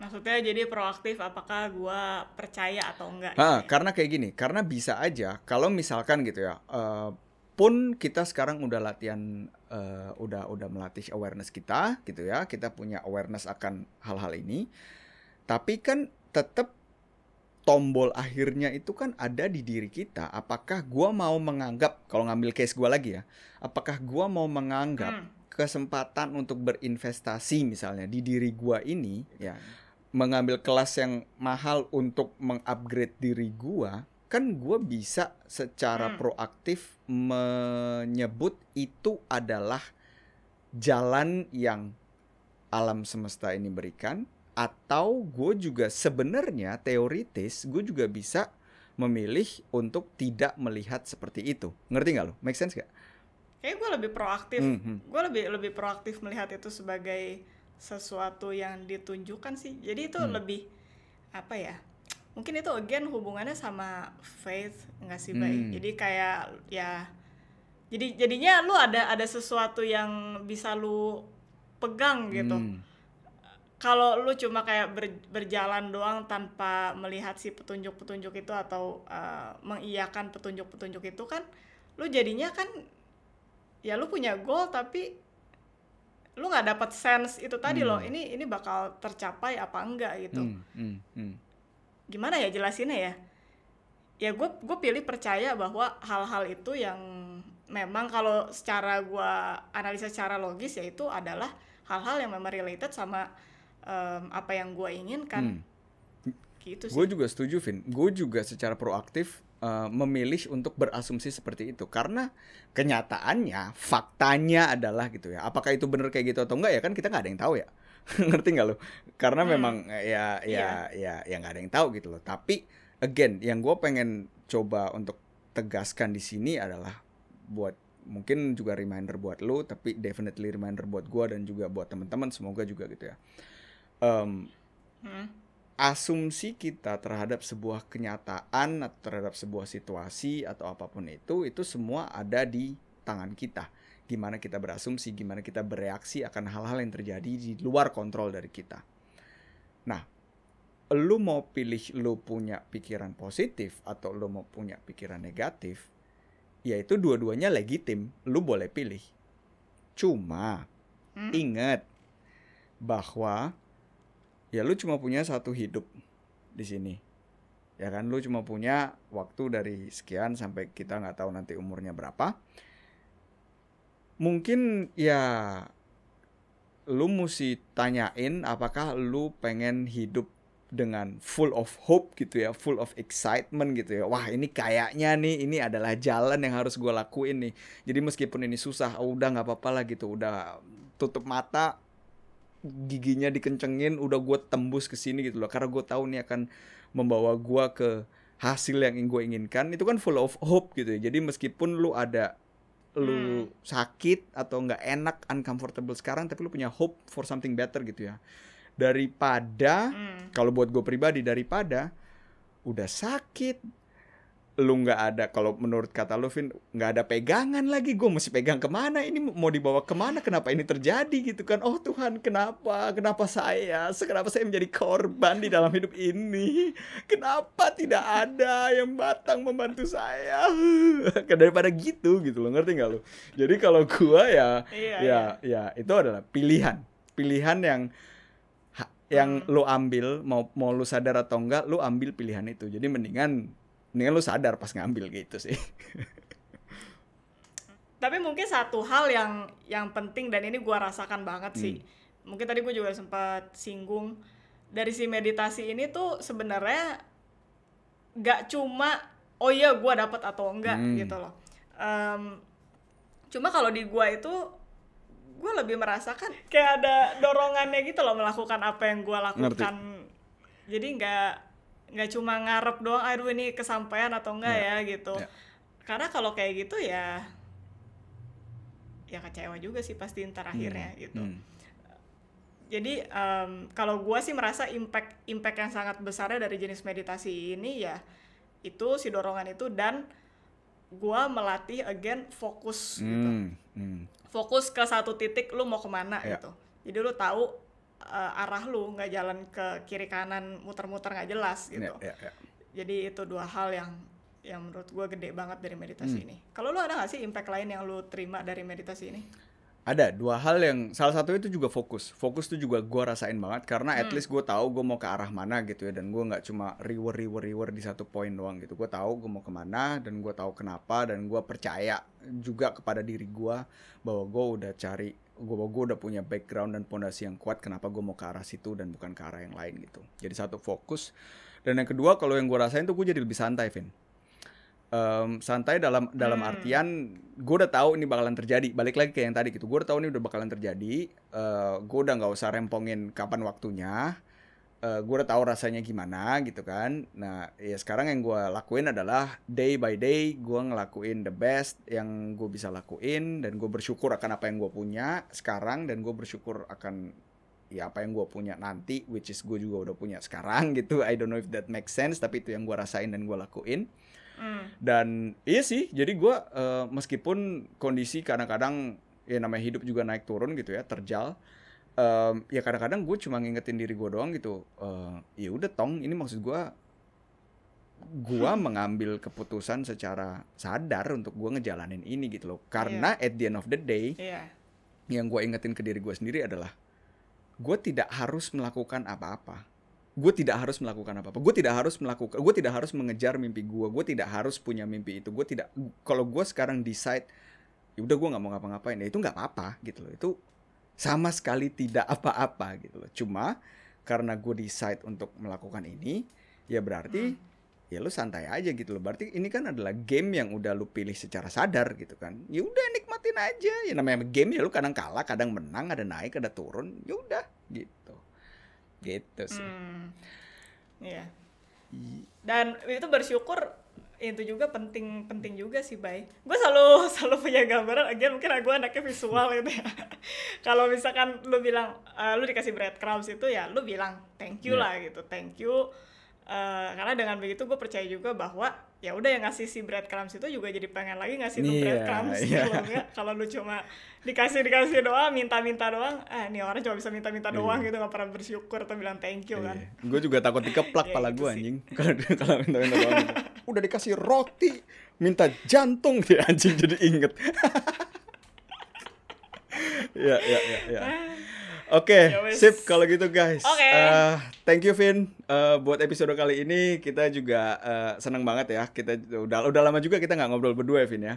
Maksudnya jadi proaktif apakah gue percaya atau enggak? Karena kayak gini, karena bisa aja kalau misalkan gitu ya, pun kita sekarang udah latihan, udah melatih awareness kita gitu ya, kita punya awareness akan hal-hal ini. Tapi kan tetap tombol akhirnya itu kan ada di diri kita. Apakah gua mau menganggap, kalau ngambil case gua lagi ya, apakah gua mau menganggap kesempatan untuk berinvestasi misalnya di diri gua ini ya, mengambil kelas yang mahal untuk mengupgrade diri gua, kan gua bisa secara proaktif menyebut itu adalah jalan yang alam semesta ini berikan. Atau gue juga sebenarnya teoritis gue juga bisa memilih untuk tidak melihat seperti itu. Ngerti nggak lo? Make sense gak? Kayaknya gue lebih proaktif. Gue lebih proaktif melihat itu sebagai sesuatu yang ditunjukkan sih. Jadi itu lebih apa ya? Mungkin itu again hubungannya sama faith nggak sih, Bay? Jadi kayak ya, jadinya lu ada sesuatu yang bisa lu pegang gitu. Kalau lu cuma kayak berjalan doang tanpa melihat si petunjuk-petunjuk itu atau mengiyakan petunjuk-petunjuk itu kan, lu jadinya kan ya lu punya goal tapi lu nggak dapat sense itu tadi loh, ini bakal tercapai apa enggak gitu. Gimana ya jelasinnya ya? Ya gue pilih percaya bahwa hal-hal itu yang memang kalau secara gue analisa secara logis ya itu adalah hal-hal yang memang related sama apa yang gue inginkan. Gitu sih. Gue juga setuju, Vin. Gue juga secara proaktif memilih untuk berasumsi seperti itu karena kenyataannya, faktanya adalah gitu ya. Apakah itu benar kayak gitu atau enggak ya kan kita nggak ada yang tahu ya. Ngerti nggak lo? Karena memang ya nggak ada yang tahu gitu loh. Tapi again, yang gue pengen coba untuk tegaskan di sini adalah buat mungkin juga reminder buat lo, tapi definitely reminder buat gue dan juga buat teman-teman, semoga juga gitu ya. Asumsi kita terhadap sebuah kenyataan atau terhadap sebuah situasi atau apapun itu semua ada di tangan kita. Gimana kita berasumsi, gimana kita bereaksi akan hal-hal yang terjadi di luar kontrol dari kita. Nah, lu mau pilih lu punya pikiran positif atau lu mau punya pikiran negatif, yaitu dua-duanya legitim, lu boleh pilih. Cuma ingat bahwa ya lu cuma punya satu hidup di sini. Ya kan, lu cuma punya waktu dari sekian sampai kita nggak tahu nanti umurnya berapa. Mungkin ya lu mesti tanyain apakah lu pengen hidup dengan full of hope gitu ya, full of excitement gitu ya. Wah, ini kayaknya nih ini adalah jalan yang harus gue lakuin nih. Jadi meskipun ini susah, udah nggak apa-apa lah gitu. Udah tutup mata, giginya dikencengin, udah gue tembus ke sini gitu loh, karena gue tahu nih akan membawa gue ke hasil yang gue inginkan. Itu kan full of hope gitu ya. Jadi meskipun lu sakit atau nggak enak, uncomfortable sekarang, tapi lu punya hope for something better gitu ya. Daripada kalau buat gue pribadi, daripada udah sakit lu nggak ada, kalau menurut kata lu Vin, nggak ada pegangan lagi, gue mesti pegang kemana, ini mau dibawa kemana, kenapa ini terjadi gitu kan. Oh Tuhan, kenapa saya menjadi korban di dalam hidup ini, kenapa tidak ada yang batang membantu saya. Daripada gitu loh, ngerti nggak lu? Jadi kalau gue ya itu adalah pilihan yang lu ambil, mau lu sadar atau enggak, lu ambil pilihan itu. Jadi mendingan lu sadar pas ngambil gitu sih. Tapi mungkin satu hal yang penting, dan ini gue rasakan banget sih. Mungkin tadi gue juga sempat singgung, dari si meditasi ini tuh sebenarnya gak cuma oh iya gue dapat atau enggak gitu loh. Cuma kalau di gue itu gue lebih merasakan kayak ada dorongannya gitu loh melakukan apa yang gue lakukan. Ngerti. Jadi nggak cuma ngarep doang, aduh ini kesampaian atau enggak ya gitu. Karena kalau kayak gitu ya kecewa juga sih pasti ntar akhirnya gitu. Jadi kalau gue sih merasa impact yang sangat besarnya dari jenis meditasi ini ya itu si dorongan itu, dan gue melatih again fokus gitu. Fokus ke satu titik, lu mau kemana gitu. Jadi lu tahu arah lu, nggak jalan ke kiri kanan muter-muter nggak jelas gitu. Jadi itu dua hal yang menurut gue gede banget dari meditasi ini. Kalau lu ada nggak sih impact lain yang lu terima dari meditasi ini? Ada dua hal yang salah satu itu juga fokus tuh juga gue rasain banget, karena at least gue tahu gue mau ke arah mana gitu ya, dan gue nggak cuma riwer di satu poin doang gitu. Gue tahu gue mau kemana dan gue tahu kenapa, dan gue percaya juga kepada diri gue bahwa gue udah punya background dan pondasi yang kuat kenapa gue mau ke arah situ dan bukan ke arah yang lain gitu. Jadi satu fokus, dan yang kedua kalau yang gue rasain tuh gue jadi lebih santai, Vin. Santai dalam artian gue udah tahu ini bakalan terjadi. Balik lagi kayak yang tadi gitu, gue udah tahu ini udah bakalan terjadi. Gue udah nggak usah rempongin kapan waktunya. Gue udah tahu rasanya gimana gitu kan. Nah ya sekarang yang gue lakuin adalah day by day gue ngelakuin the best yang gue bisa lakuin, dan gue bersyukur akan apa yang gue punya sekarang, dan gue bersyukur akan ya apa yang gue punya nanti, which is gue juga udah punya sekarang gitu. I don't know if that makes sense, tapi itu yang gue rasain dan gue lakuin. Dan iya sih, jadi gue meskipun kondisi kadang-kadang ya namanya hidup juga naik turun gitu ya, terjal, ya kadang-kadang gue cuma ngingetin diri gue doang gitu, ya udah tong, ini maksud gue mengambil keputusan secara sadar untuk gue ngejalanin ini gitu loh, karena at the end of the day yang gue ingetin ke diri gue sendiri adalah gue tidak harus melakukan apa-apa. Gue tidak harus mengejar mimpi gue tidak harus punya mimpi itu. Kalau gue sekarang decide ya udah gue nggak mau ngapa-ngapain, ya itu nggak apa-apa gitu loh. Itu sama sekali tidak apa-apa gitu loh. Cuma karena gue decide untuk melakukan ini, ya berarti ya lu santai aja gitu loh. Berarti ini kan adalah game yang udah lu pilih secara sadar gitu kan. Ya udah nikmatin aja. Ya namanya game ya lu kadang kalah, kadang menang, ada naik, ada turun. Ya udah gitu. Gitu sih. Iya. Dan itu bersyukur itu juga penting juga sih, Bay. Gue selalu punya gambaran, again mungkin gue anaknya visual gitu ya. Kalau misalkan lu bilang lu dikasih breadcrumbs itu ya lu bilang thank you lah gitu, thank you. Karena dengan begitu gue percaya juga bahwa ya udah yang ngasih si breadcrumbs itu juga jadi pengen lagi ngasih tuh breadcrumbs. Kalau enggak, kalau lu cuma dikasih doang, minta doang, nih orang cuma bisa minta doang gitu, nggak pernah bersyukur atau bilang thank you kan. Gue juga takut dikeplak pala gue anjing kalau minta doang gitu. Udah dikasih roti minta jantung dia anjing jadi inget. Ya. Oke, sip kalau gitu guys. Thank you Vin buat episode kali ini. Kita juga senang banget ya. Kita udah lama juga kita nggak ngobrol berdua ya Vin ya.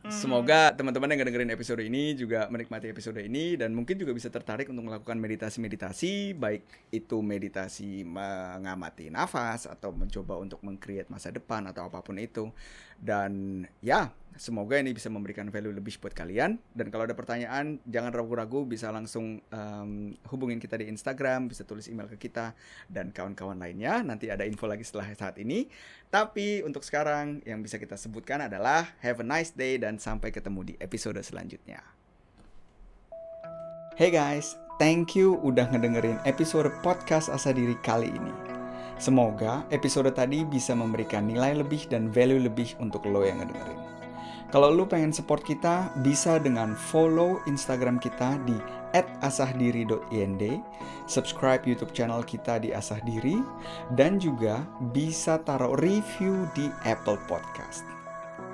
Semoga teman-teman yang dengerin episode ini juga menikmati episode ini dan mungkin juga bisa tertarik untuk melakukan meditasi, baik itu meditasi mengamati nafas atau mencoba untuk meng-create masa depan atau apapun itu. Dan ya, semoga ini bisa memberikan value lebih buat kalian. Dan kalau ada pertanyaan, jangan ragu-ragu, bisa langsung hubungin kita di Instagram, bisa tulis email ke kita dan kawan-kawan lainnya. Nanti ada info lagi setelah saat ini. Tapi untuk sekarang yang bisa kita sebutkan adalah have a nice day dan sampai ketemu di episode selanjutnya. Hey guys, thank you udah ngedengerin episode podcast Asa Diri kali ini. Semoga episode tadi bisa memberikan nilai lebih dan value lebih untuk lo yang ngedengerin. Kalau lo pengen support kita, bisa dengan follow Instagram kita di @asahdiri.ind, subscribe YouTube channel kita di Asah Diri, dan juga bisa taruh review di Apple Podcast.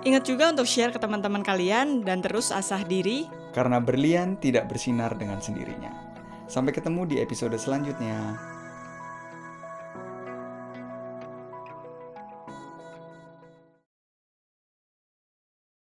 Ingat juga untuk share ke teman-teman kalian dan terus asah diri. Karena berlian tidak bersinar dengan sendirinya. Sampai ketemu di episode selanjutnya.